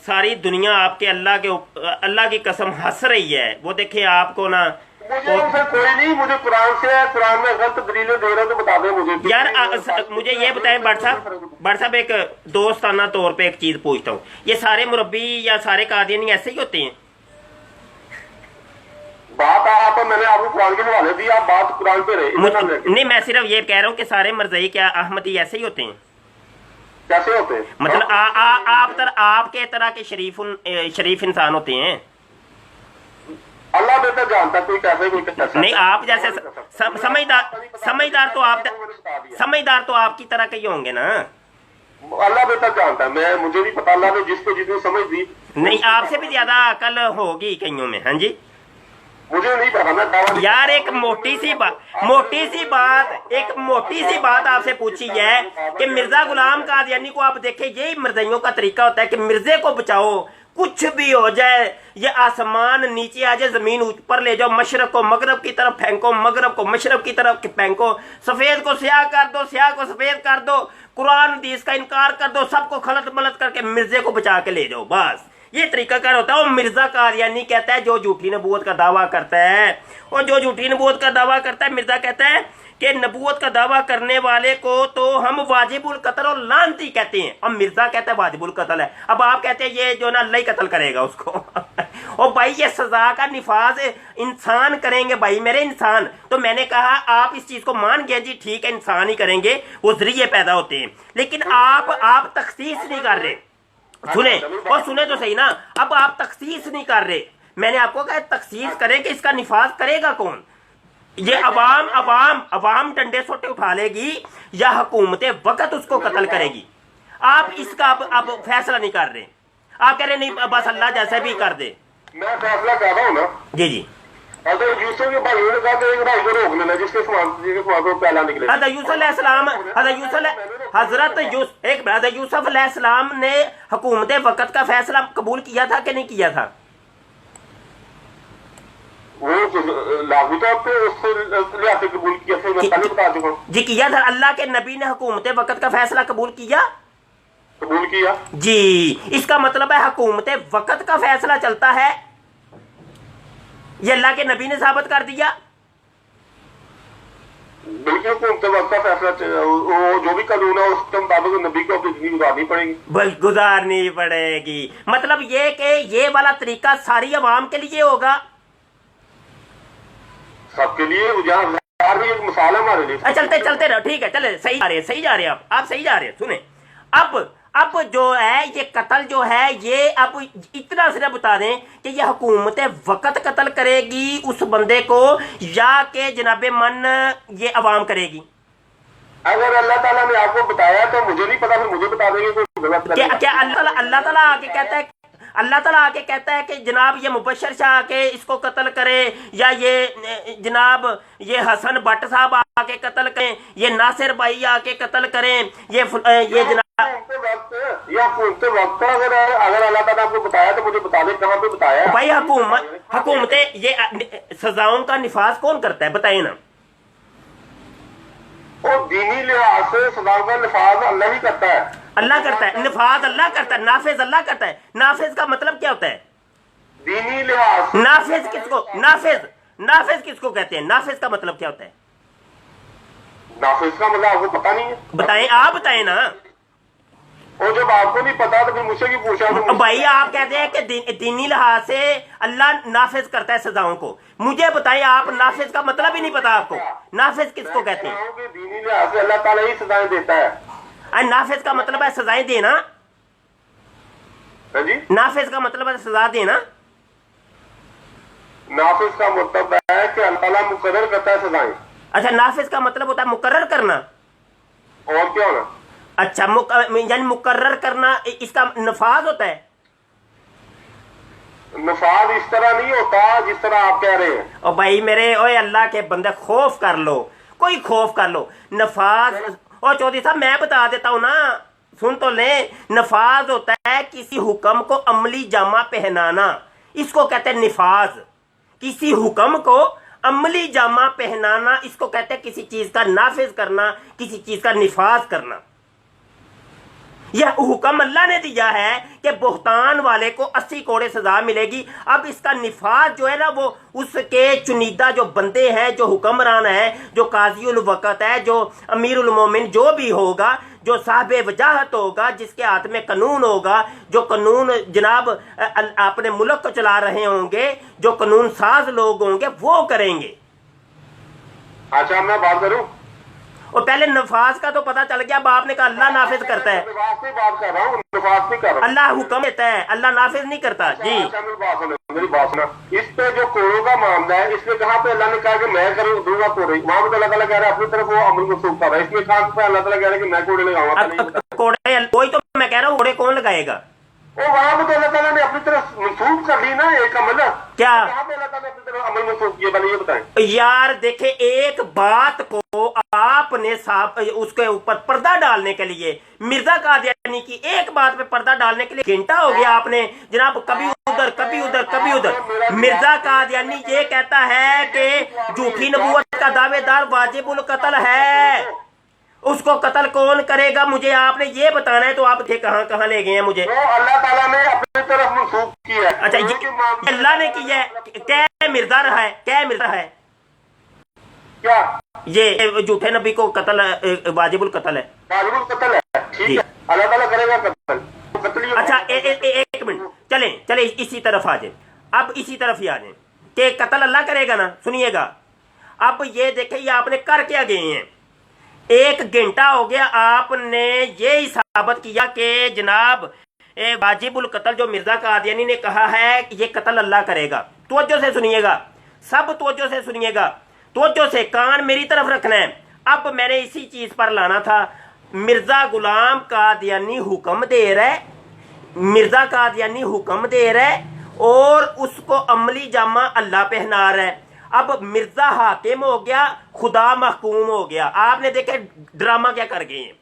सारी दुनिया आपके अल्लाह की कसम हंस रही है। वो देखिए आपको ना, मुझे उनसे कोई नहीं, मुझे कुरान से है, कुरान में गलत दलीलें दे रहे हो तो बता दें मुझे यार। मुझे ये बताएं बट साहब एक दोस्ताना तौर पे एक चीज पूछता हूँ, ये सारे मुरब्बी या सारे कादियानी ऐसे ही होते हैं? बात आप मैंने आपको कुरान के हवाले दी, आप बात कुरान पे रहे। नहीं, मैं सिर्फ ये कह रहा हूँ कि सारे मरज़ई क्या अहमदी ऐसे ही होते हैं? कैसे होते हैं? मतलब आपके तरह के शरीफ इंसान होते हैं? अल्लाह बेहतर जानता है कोई कैसे नहीं, आप जैसे समझदार तो आपकी तरह के ही होंगे ना। अल्लाह बेहतर जानता है, मैं मुझे नहीं पता, अल्लाह ने जिसको जितनी समझ दी। नहीं, आपसे भी ज्यादा अकल होगी कईयों में। हाँ जी, मुझे नहीं पता, मैं दावा नहीं। यार एक मोटी सी बात आपसे पूछी है कि मिर्जा गुलाम कादियानी को आप देखें, यही मर्जियों का तरीका होता है कि मिर्जे को बचाओ, कुछ भी हो जाए, ये आसमान नीचे आ जाए, जमीन ऊपर ले जाओ, मशरक को मगरब की तरफ फेंको, मगरब को मशरक की तरफ फेंको, सफेद को स्याह कर दो, स्याह को सफेद कर दो, कुरान हदीस का इनकार कर दो, सबको खलत मलत करके मिर्जे को बचा के ले जाओ। बस ये तरीकाकार होता है। और मिर्जा कादियानी कहता है जो झूठी नबूवत का दावा करता है, और जो झूठी नबूवत का दावा करता है, मिर्जा कहता है कि नबूवत का दावा करने वाले को तो हम वाजिबुल कत्ल और लानती कहते हैं, और मिर्जा कहता है वाजिबुल कत्ल है। अब आप कहते हैं ये जो ना अल्लाह ही कत्ल करेगा उसको। और भाई ये सजा का निफाज इंसान करेंगे भाई मेरे इंसान। तो मैंने कहा आप इस चीज को मान गए जी, ठीक है इंसान ही करेंगे, वो जरिए पैदा होते हैं, लेकिन आप तखसीस नहीं कर रहे। सुने और सुने तो सही ना, अब आप तखसीस नहीं कर रहे। मैंने आपको कहा तखसीस करें कि इसका निफाज करेगा कौन? ये अवाम डंडे सोटे उठा लेगी या हुकूमत वक्त उसको कत्ल करेगी? आप इसका अब फैसला नहीं कर रहे। आप कह रहे नहीं बस अल्लाह जैसे भी कर दे। मैं फैसला कर रहा हूँ ना जी। हज़रत यूसुफ के भाइयों ने कहा कि एक भाई को रोक लेना जिसके समान को पहला निकले। हज़रत यूसुफ अलैहिस्सलाम ने हुकूमत वक्त का फैसला कबूल किया था कि नहीं किया था? वो लागू तौर पे उससे लिहाज से कबूल किया था, मैं पहले बता चुका हूँ जी। किया था, अल्लाह के नबी ने हुकूमत वक्त का फैसला कबूल किया जी। इसका मतलब है हुकूमत वक्त का फैसला चलता है, ये अल्लाह के नबी ने साबित कर दिया। बिल्कुल हुकूमत वक्त का फैसला वो जो भी कानून है उसके मुताबिक नबी को अपनी जिंदगी गुजारनी पड़ेगी। गुजारनी पड़ेगी मतलब ये कि ये वाला तरीका सारी अवाम के लिए होगा, सबके लिए। भी एक मिसाल है हमारे लिए। चलते रहो, ठीक है, चले सही जा रहे हैं आप सही जा रहे हैं। सुने अब जो है ये कत्ल जो है ये अब इतना सिर्फ बता दें कि ये हुकूमत वक्त कत्ल करेगी उस बंदे को या के जनाबे मन ये अवाम करेगी? अगर अल्लाह ताला ने आपको बताया तो मुझे नहीं पता, फिर मुझे बता देंगे। क्या अल्लाह ताला आके कहता है कि जनाब ये मुबशर शाह आके इसको कत्ल करे, या ये जनाब ये हसन भट्ट साहब आके कत्ल करें, ये नासिर भाई आके कत्ल करें, ये जनाब वक्त अगर अल्लाह ताला आपको बताया तो मुझे बता दे कहाँ पे बताया भाई। हुकूमतें ये सजाओं का निफाज कौन करता है, बताइए ना। और दीनी लिहाज से सजाओं का निफाज अल्लाह ही करता है। अल्लाह करता है, निफाज अल्लाह करता है, नाफिज अल्लाह करता है। नाफिज का मतलब क्या होता है? दीनी लिहाज से नाफिज किसको, नाफिज किसको कहते हैं? नाफिज का मतलब क्या होता है? नाफिज का मतलब आपको पता नहीं है? बताएं, आप बताएं ना। और जब आपको नहीं पता तो फिर मुझसे क्यों पूछा? तो भाई आप कहते हैं कि दीनी लिहाज से अल्लाह नाफिज करता है सजाओं को। मुझे बताइए, आप नाफिज का मतलब ही नहीं पता आपको। नाफिज किसको कहते हैं? दीनी लिहाज से अल्लाह ताला ही सजाएं देता है। नाफिज का मतलब है सजाएं देना। जी, नाफिज का मतलब है सजा देना। नाफिज का मतलब है कि अल्लाह ताला मुकर्रर करता है सजाएं। अच्छा, नाफिज का मतलब होता है मुकर्रर करना। और क्या होना? अच्छा, यानी मुकर्रर करना इसका नफाज होता है। नफाज इस तरह नहीं होता जिस तरह आप कह रहे हैं। और भाई मेरे, ओए अल्लाह के बंदे, खौफ कर लो, कोई खौफ कर लो। नफाज, और चौधरी साहब मैं बता देता हूं ना, सुन तो ले। नफाज होता है किसी हुक्म को अमली जामा पहनाना, इसको कहते हैं निफाज। किसी हुक्म को अमली जामा पहनाना, इसको कहते हैं किसी चीज का नाफिज करना, किसी चीज का निफाज करना। यह हुक्म अल्लाह ने दिया है कि बुहतान वाले को 80 कोड़े सजा मिलेगी। अब इसका निफाज जो है ना, वो उसके चुनिंदा जो बंदे हैं, जो हुक्मरान है, जो काजी उल वक़्त है, जो अमीर उल मोमिन जो भी होगा, जो साहब वजाहत होगा, जिसके हाथ में कानून होगा, जो कानून जनाब अपने मुल्क को चला रहे होंगे, जो कानून साज लोग होंगे, वो करेंगे। अच्छा, मैं बात करूं? और पहले नफाज का तो पता चल गया। अब आपने कहा अल्लाह नाफिज करता है। नफाज से बात कर रहा हूँ, नफाज नहीं कर रहा हूँ। अल्लाह हुक्म देता है, अल्लाह नाफिज नहीं करता। जी, अच्छा, मेरी बात सुना। इस पे जो कोड़ों का मामला है, इसमें कहाँ पे अल्लाह ने कहा कि मैं करूँ दूंगा कोड़े? वहां पे अल्लाह ताला कह रहा है अपनी तरफ वो अमल मंसूख कर रहा है। इसमें कहाँ पे अल्लाह ताला कह रहा है कि मैं कोड़े लगाऊंगा? कोड़े, वही तो मैं कह रहा हूँ, कोड़े कौन लगाएगा? वो वहां पे तो अल्लाह ताला ने अपनी तरफ मंसूख कर ली ना एक अमल। क्या कहाँ पे अल्लाह ताला ने अपनी तरफ अमल मंसूख किया, पहले ये बताएं। यार देखे, एक बात को आपने उसके ऊपर पर्दा डालने के लिए, मिर्जा कादियानी की एक बात पे पर्दा डालने के लिए घंटा हो गया आपने जनाब, कभी उधर कभी उधर कभी उधर। मिर्जा कादियानी ये कहता है कि झूठी नबूवत का दावेदार वाजिबुल कत्ल है, उसको कत्ल कौन करेगा? मुझे आपने ये बताना है। तो आप थे कहाँ कहाँ ले गए हैं मुझे? तो अल्लाह ताला ने अपनी तरफ मंसूख किया है। अच्छा, ये अल्लाह ने किया है, क्या मिर्जा रहा है? क्या मिर्जा है? क्या ये झूठे नबी को कत्ल वाजिबुल कत्ल है? वाजिबुल कत्ल है, ठीक है, अल्लाह ताला करेगा कत्ल। अच्छा, एक मिनट, चले इसी तरफ आ जाए। अब इसी तरफ ही आ जाए कि कत्ल अल्लाह करेगा ना। सुनिएगा, अब ये देखे, ये आपने कर क्या गए हैं। एक घंटा हो गया आपने ये ही साबित किया कि जनाब वाजिबुल कत्ल जो मिर्जा कादियानी ने कहा है, ये कत्ल अल्लाह करेगा। तवज्जो से सुनिएगा, सब तवज्जो से सुनिएगा, तवज्जो से कान मेरी तरफ रखना है। अब मैंने इसी चीज पर लाना था। मिर्जा गुलाम कादियानी हुक्म दे रहा है, मिर्जा कादियानी हुक्म दे रहा है और उसको अमली जामा अल्लाह पहना रहा है। अब मिर्जा हाकिम हो गया, खुदा महकूम हो गया। आपने देखे ड्रामा क्या कर गए हैं।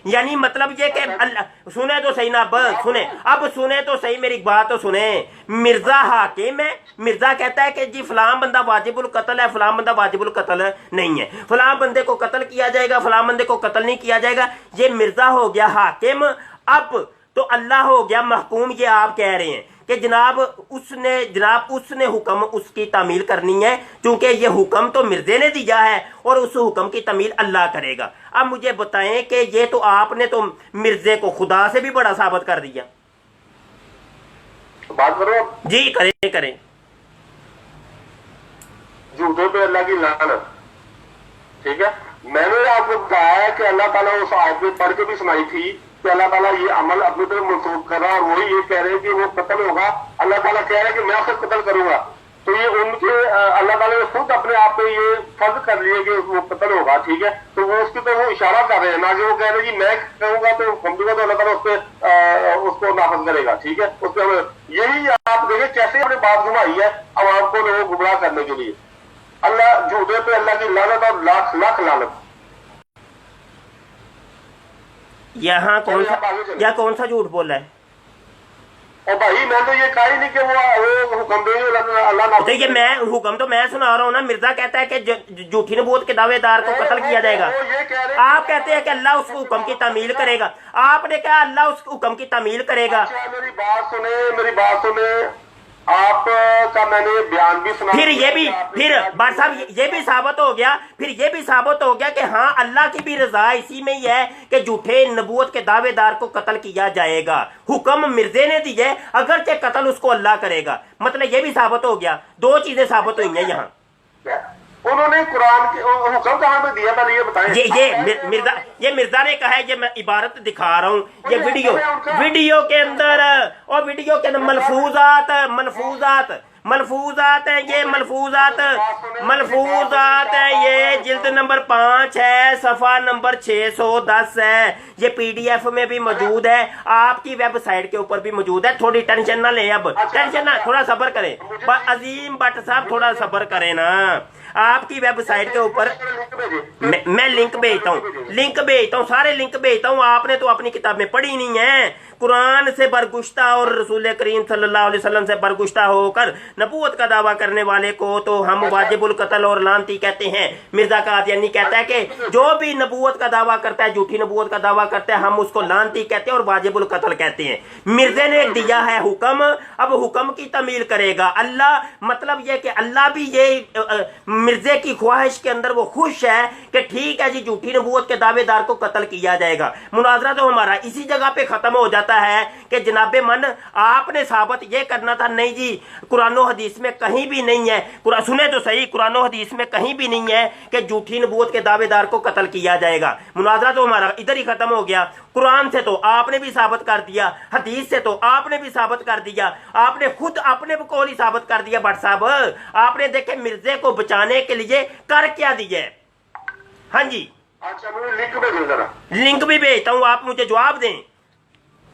यानी मतलब ये कि अल्लाह, सुने तो सही ना, बस सुने, अब सुने तो सही, मेरी बात तो सुने। मिर्जा हाकिम है, मिर्जा कहता है कि जी फलां बंदा वाजिबुल कत्ल है, फलां बंदा वाजिबुल कत्ल नहीं है, फलां बंदे को कत्ल किया जाएगा, फलां बंदे को कत्ल नहीं किया जाएगा। ये मिर्जा हो गया हाकिम। अब तो अल्लाह हो गया महकूम। ये आप कह रहे हैं कि जनाब उसने हुक्म उसकी तामील करनी है, क्योंकि ये हुक्म तो मिर्जे ने दिया है और उस हुक्म की तामील अल्लाह करेगा। अब मुझे बताएं कि ये तो आपने तो मिर्जे को खुदा से भी बड़ा साबित कर दिया। बात करो जी, करें। झूठों पे अल्लाह की लानत, ठीक है। मैंने आपको बताया है कि अल्लाह ताला उस आयत में पढ़ के भी सुनाई थी कि अल्लाह ताला ये अमल अपनी तरफ मंसूख कर रहा है, और वही ये कह रहे हैं कि वो कत्ल होगा। अल्लाह ताला कह रहे हैं कि मैं उसे कत्ल करूंगा। तो ये उनके अल्लाह ताला ने खुद अपने आप पे ये फर्ज कर लिए कि वो कत्ल होगा, ठीक है। तो वो उसकी तो वो इशारा कर रहे हैं ना, कि वो कह रहे हैं कि मैं कहूंगा तो हम दूंगा तो अल्लाह ताला उस पर उसको नाफिज करेगा, ठीक है। उस पर यही आप देखें कैसे अपने बात घुमाई है आवाम को लोग गुमराह करने के लिए। अल्लाह झूठे पे अल्लाह की लानत और लाख लाख लानत। यहाँ कौन सा झूठ बोल रहा है? اور بھائی میں تو یہ کہا ہی نہیں کہ وہ حکم دیں گے اللہ نہ. تو یہ میں حکم تو میں سنا رہا ہوں نا. مرزا کہتا ہے کہ جھوٹی نبوت کے دعوے دار کو قتل کیا جائے گا. آپ کہتے ہیں کہ اللہ اس حکم کی تعمیل کرے گا. آپ نے کہا اللہ اس حکم کی تعمیل کرے گا. میری بات سنیں آپ کا میں نے بیان بھی سنا. پھر یہ بھی پھر بات صاحب یہ بھی ثابت ہو گیا. پھر یہ بھی ثابت ہو گیا کہ ہاں اللہ کی بھی رضا اسی میں ہی ہے کہ جھوٹے نبوت کے دعوے دار کو قتل کیا جائے گا. حکم مرزے نے دی ہے اگرچہ قتل اس کو اللہ کرے گا. مطلب یہ بھی ثابت ہو گیا. دو چیزیں ثابت ہوئی ہیں یہاں. انہوں نے قرآن کے حکم کہاں پہ دیا پہلے یہ بتائیں. یہ مرزا نے کہا ہے. یہ میں عبارت دکھا رہا ہوں. یہ ویڈیو کے اندر اور ویڈیو کے اندر ملفوظات ہیں. یہ ملفوظات ہیں. یہ جلد نمبر 5 ہے, صفحہ نمبر 610 ہے. یہ PDF میں بھی موجود ہے. آپ کی ویب سائٹ کے اوپر بھی موجود ہے. تھوڑی ٹینشن نہ لیں. اب ٹینشن نہ, تھوڑا صبر کریں. عظیم بٹ صاحب تھوڑا صبر کریں نا. آپ کی ویب سائٹ کے اوپر میں لنک بھیجتا ہوں. سارے لنک بھیجتا ہوں. آپ نے تو اپنی کتابیں پڑھی نہیں ہیں. قرآن سے برگشتہ اور رسول کریم صلی اللہ علیہ وسلم سے برگشتہ ہو کر نبوت کا دعویٰ کرنے والے کو تو ہم واجب القتل اور لعنتی کہتے ہیں. مرزا قادیانی کہتا ہے کہ جو بھی نبوت کا دعویٰ کرتا ہے, جھوٹی نبوت کا دعویٰ کرتا ہے, ہم اس کو لعنتی کہتے ہیں اور واجب القتل کہتے ہیں. مرزے نے دیا ہے حکم, اب حکم کی تعمیل کرے گا اللہ. مطلب یہ کہ اللہ بھی یہ مرزے کی خواہش کے اندر وہ خوش ہے کہ ٹھیک ہے جی جھوٹی نبوت کے دعوے دار کو قتل کیا جائے گا. مناظرہ تو ہمارا اسی جگہ پہ ختم ہو جاتا ہے کہ جناب من آپ نے ثابت یہ کرنا تھا. نہیں جی قرآن و حدیث میں کہیں بھی نہیں ہے. سنیں تو صحیح, قرآن و حدیث میں کہیں بھی نہیں ہے کہ جھوٹی نبوت کے دعوے دار کو قتل کیا جائے گا. مناظرہ تو ہمارا ادھر ہی ختم ہو گیا. قرآن سے تو آپ نے بھی ثابت کر دیا, حدیث سے تو آپ نے بھی ثابت کر دیا, آپ نے خود اپنے قول ہی ثابت کر دیا. بٹ صاحب آپ نے دیکھے مرزے کو بچانے کے لیے کر کیا دیا ہے. ہاں جی اچھا مجھے لنک بھی بھیجتا ہوں, آپ مجھے جواب دیں.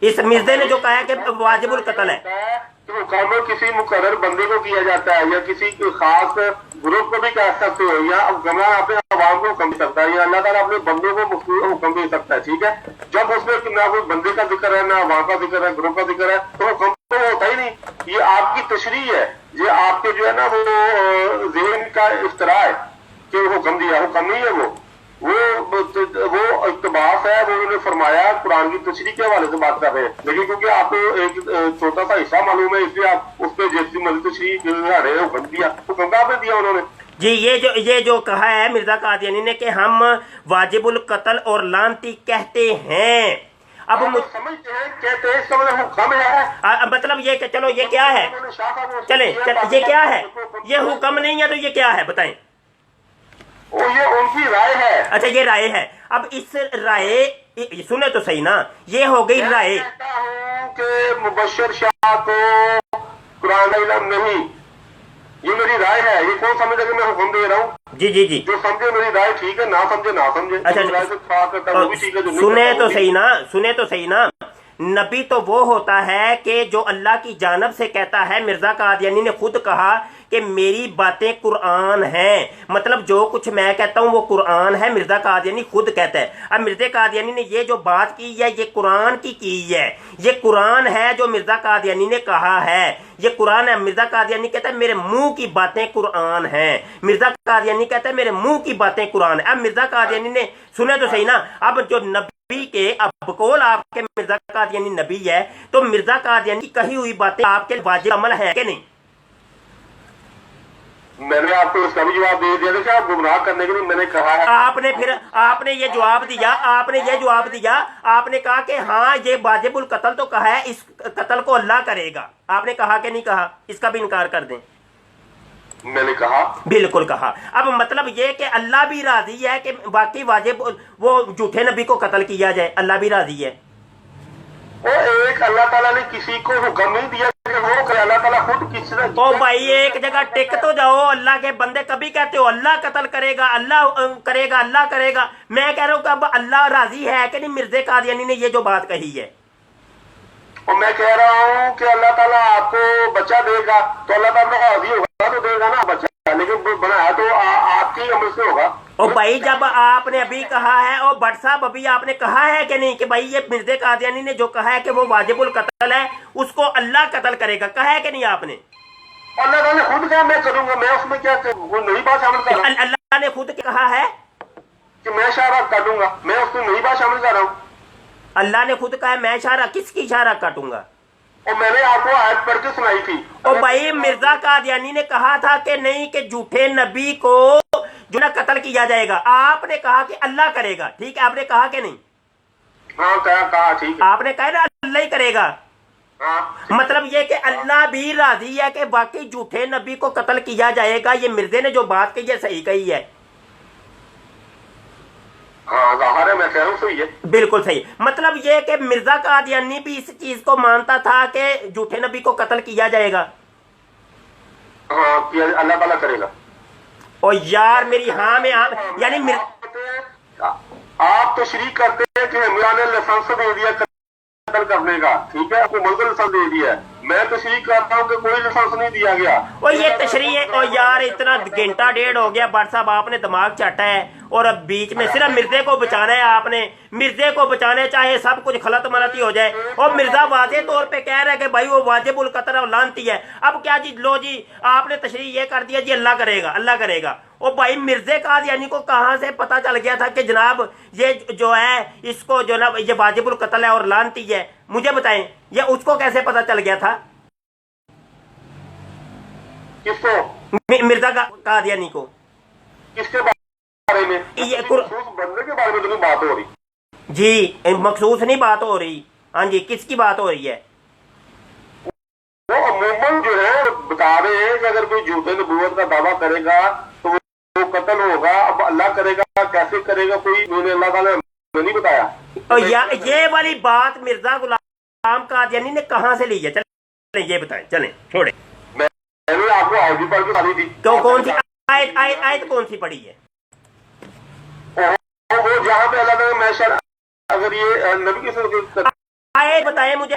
اس مرزے نے جو کہا ہے کہ واجب القتل ہے, حکم کسی مقرر بندے کو کیا جاتا ہے یا کسی خاص گروپ کو بھی کہہ سکتے ہو, یا گمراہ اپنے عوام کو حکم دے سکتا ہے, یا اللہ تعالیٰ اپنے بندوں کو حکم دے سکتا ہے. ٹھیک ہے, جب اس میں نہ کوئی بندے کا ذکر ہے, نہ عوام کا ذکر ہے, گروپ کا ذکر ہے, تو حکم تو ہوتا ہی نہیں. یہ آپ کی تشریح ہے, یہ آپ کے جو ہے نا وہ ذہن کا اختراع ہے کہ حکم دیا. حکم نہیں ہے, وہ اقتباس ہے. وہ انہوں نے فرمایا قرآن کی تشریح کے حوالے سے بات کر رہے ہیں, لیکن کیونکہ آپ کو ایک چھوٹا سا حصہ معلوم ہے اس لیے آپ اس پہ جیسی مرضی تشریح کر رہے ہیں. حکم دیا, حکم کہاں پہ دیا انہوں نے؟ جی یہ جو کہا ہے مرزا قادیانی نے کہ ہم واجب القتل اور لعنتی کہتے ہیں. اب سمجھتے ہیں, کہتے ہیں, اس کا مطلب حکم ہے. مطلب یہ کہ چلو یہ کیا ہے, چلیں یہ کیا ہے, یہ حکم نہیں ہے تو یہ کیا ہے بتائیں. یہ ان کی رائے ہے. اچھا یہ رائے ہے. اب اس رائے سنیں تو صحیح نا, یہ ہو گئی رائے. میں کہتا ہوں کہ مبشر شاہ کو قرآن علم نہیں, یہ میری رائے ہے. یہ کون سمجھے کہ میں حکم دے رہا ہوں؟ جی جو سمجھے میری رائے ٹھیک ہے, نہ سمجھے نہ سمجھے. سنیں تو صحیح نا. نبی تو وہ ہوتا ہے کہ جو اللہ کی جانب سے کہتا ہے. مرزا قادیانی نے خود کہا کہ میری باتیں قرآن ہیں, مطلب جو کچھ میں کہتا ہوں وہ قرآن ہے. مرزا قادیانی خود کہتا ہے. اب مرزا قادیانی نے یہ جو بات کی ہے یہ قرآن کی ہے. یہ قرآن ہے جو مرزا قادیانی نے کہا ہے, یہ قرآن ہے. مرزا قادیانی کہتا ہے میرے منہ کی باتیں قرآن ہیں. مرزا قادیانی کہتا ہے میرے منہ کی باتیں قرآن ہیں. اب مرزا قادیانی نے سنے تو صحیح نا. اب جو نبی کے اب قول آپ کے مرزا قادیانی نبی ہے, تو مرزا قادیانی کی کہی ہوئی باتیں آپ کے واجب عمل ہے کہ نہیں؟ میں نے آپ کو اس کا بھی جواب دے دیا کہ آپ گمراہ کرنے کے لیے میں نے کہا ہے. آپ نے یہ جواب دیا. آپ نے کہا کہ ہاں یہ واجب القتل تو کہا ہے, اس قتل کو اللہ کرے گا. آپ نے کہا کہ نہیں کہا؟ اس کا بھی انکار کر دیں. میں نے کہا, بالکل کہا. اب مطلب یہ کہ اللہ بھی راضی ہے کہ باقی واجب وہ جھوٹے نبی کو قتل کیا جائے, اللہ بھی راضی ہے. وہ ایک اللہ تعالیٰ نے کسی کو حکم نہیں دیا کہ وہ کرے. اللہ تعالیٰ خود کسی نے. او بھائی ایک جگہ ٹک تو جاؤ. اللہ کے بندے کبھی کہتے ہو اللہ قتل کرے گا, اللہ کرے گا, اللہ کرے گا. میں کہہ رہا ہوں کہ اب اللہ راضی ہے کہ نہیں مرزا قادیانی نے یہ جو بات کہی ہے. اور میں کہہ رہا ہوں کہ اللہ تعالیٰ آپ کو بچہ دے گا تو اللہ تعالیٰ راضی ہوگا تو دے گا نا بچہ, لیکن بنایا تو آپ کے عمل سے ہوگا. और भाई जब आपने अभी कहा है, और भट्ट साहब अभी आपने कहा है कि नहीं कि भाई ये मिर्ज़ा कादियानी ने जो कहा है कि वो वाजिबुल कत्ल है, उसको अल्लाह कत्ल करेगा, कहा है कि नहीं आपने? अल्लाह ताला ने खुद कहा मैं करूंगा, मैं उसमें क्या वो नई बात शामिल कर रहा हूँ अल्लाह ने खुद कहा है कि मैं इशारा काटूंगा, मैं उसमें नई बात शामिल कर रहा हूँ। अल्लाह ने खुद कहा है मैं इशारा, किसकी इशारा काटूंगा? और मैंने आपको आयत पढ़ के सुनाई थी। और भाई मिर्जा कादियानी ने कहा था कि नहीं कि झूठे नबी को जो ना कत्ल किया जाएगा, आपने कहा कि अल्लाह करेगा, ठीक है, आपने कहा कि नहीं? हाँ कहा ठीक है, आपने कहा ना अल्लाह ही करेगा। हाँ मतलब ये कि अल्लाह भी राजी है कि बाकी झूठे नबी को कत्ल किया जाएगा। ये मिर्जे ने जो बात कही है सही कही है। हाँ ज़ाहिर है, मैं कह रहा हूँ सही है, बिल्कुल सही। मतलब ये कि मिर्जा कादियानी भी इस चीज को मानता था कि झूठे नबी को कत्ल किया जाएगा। हाँ कि अल्लाह ताला करेगा। और यार मेरी हाँ में हाँ, यानी आप तो शरीक करते हैं कि इमरान ने लाइसेंस दे दिया कत्ल करने का, ठीक है, आपको मुल्क लाइसेंस दे दिया है, मैं तो शरीक करता हूँ कि कोई लाइसेंस नहीं दिया गया। और ये तशरीह है। और यार इतना घंटा डेढ़ हो गया, भट्ट साहब आपने दिमाग चाटा है, और अब बीच में सिर्फ मिर्जे को बचाना है। आपने मिर्जे को बचाने चाहे सब कुछ खलत मलती हो जाए, और मिर्जा वाजे तौर पे कह रहा है कि भाई वो वाजिबुल कत्ल और लानती है। अब क्या जी, लो जी आपने तशरीह ये कर दिया जी अल्लाह करेगा, अल्लाह करेगा। और भाई मिर्जे कादियानी को कहाँ से पता चल गया था कि जनाब ये जो है इसको जो ना ये वाजिबुल कत्ल है और लानती है? मुझे बताएं, ये उसको कैसे पता चल गया था? किसको? मिर्जा कादियानी को। किसके बारे में? ये मखसूस बंदे के बारे में तो नहीं बात हो रही जी, मखसूस नहीं बात हो रही। हाँ जी, किसकी बात हो रही है? वो अमूमन जो है बता रहे हैं कि अगर कोई झूठे नबूवत का दावा करेगा तो वो कत्ल होगा। अब अल्लाह करेगा, कैसे करेगा, कोई मैंने अल्लाह ताला ने नहीं बताया। और ये वाली बात मिर्जा गुलाम कादियानी ने कहाँ से ली है? चले ये बताएं, चलें छोड़े। मैंने आपको आयत भी पढ़ के सारी थी। कौन सी आयत? आयत कौन सी पढ़ी है? वो जहाँ पे अल्लाह ताला मैं अगर ये नबी के आयत बताएं मुझे।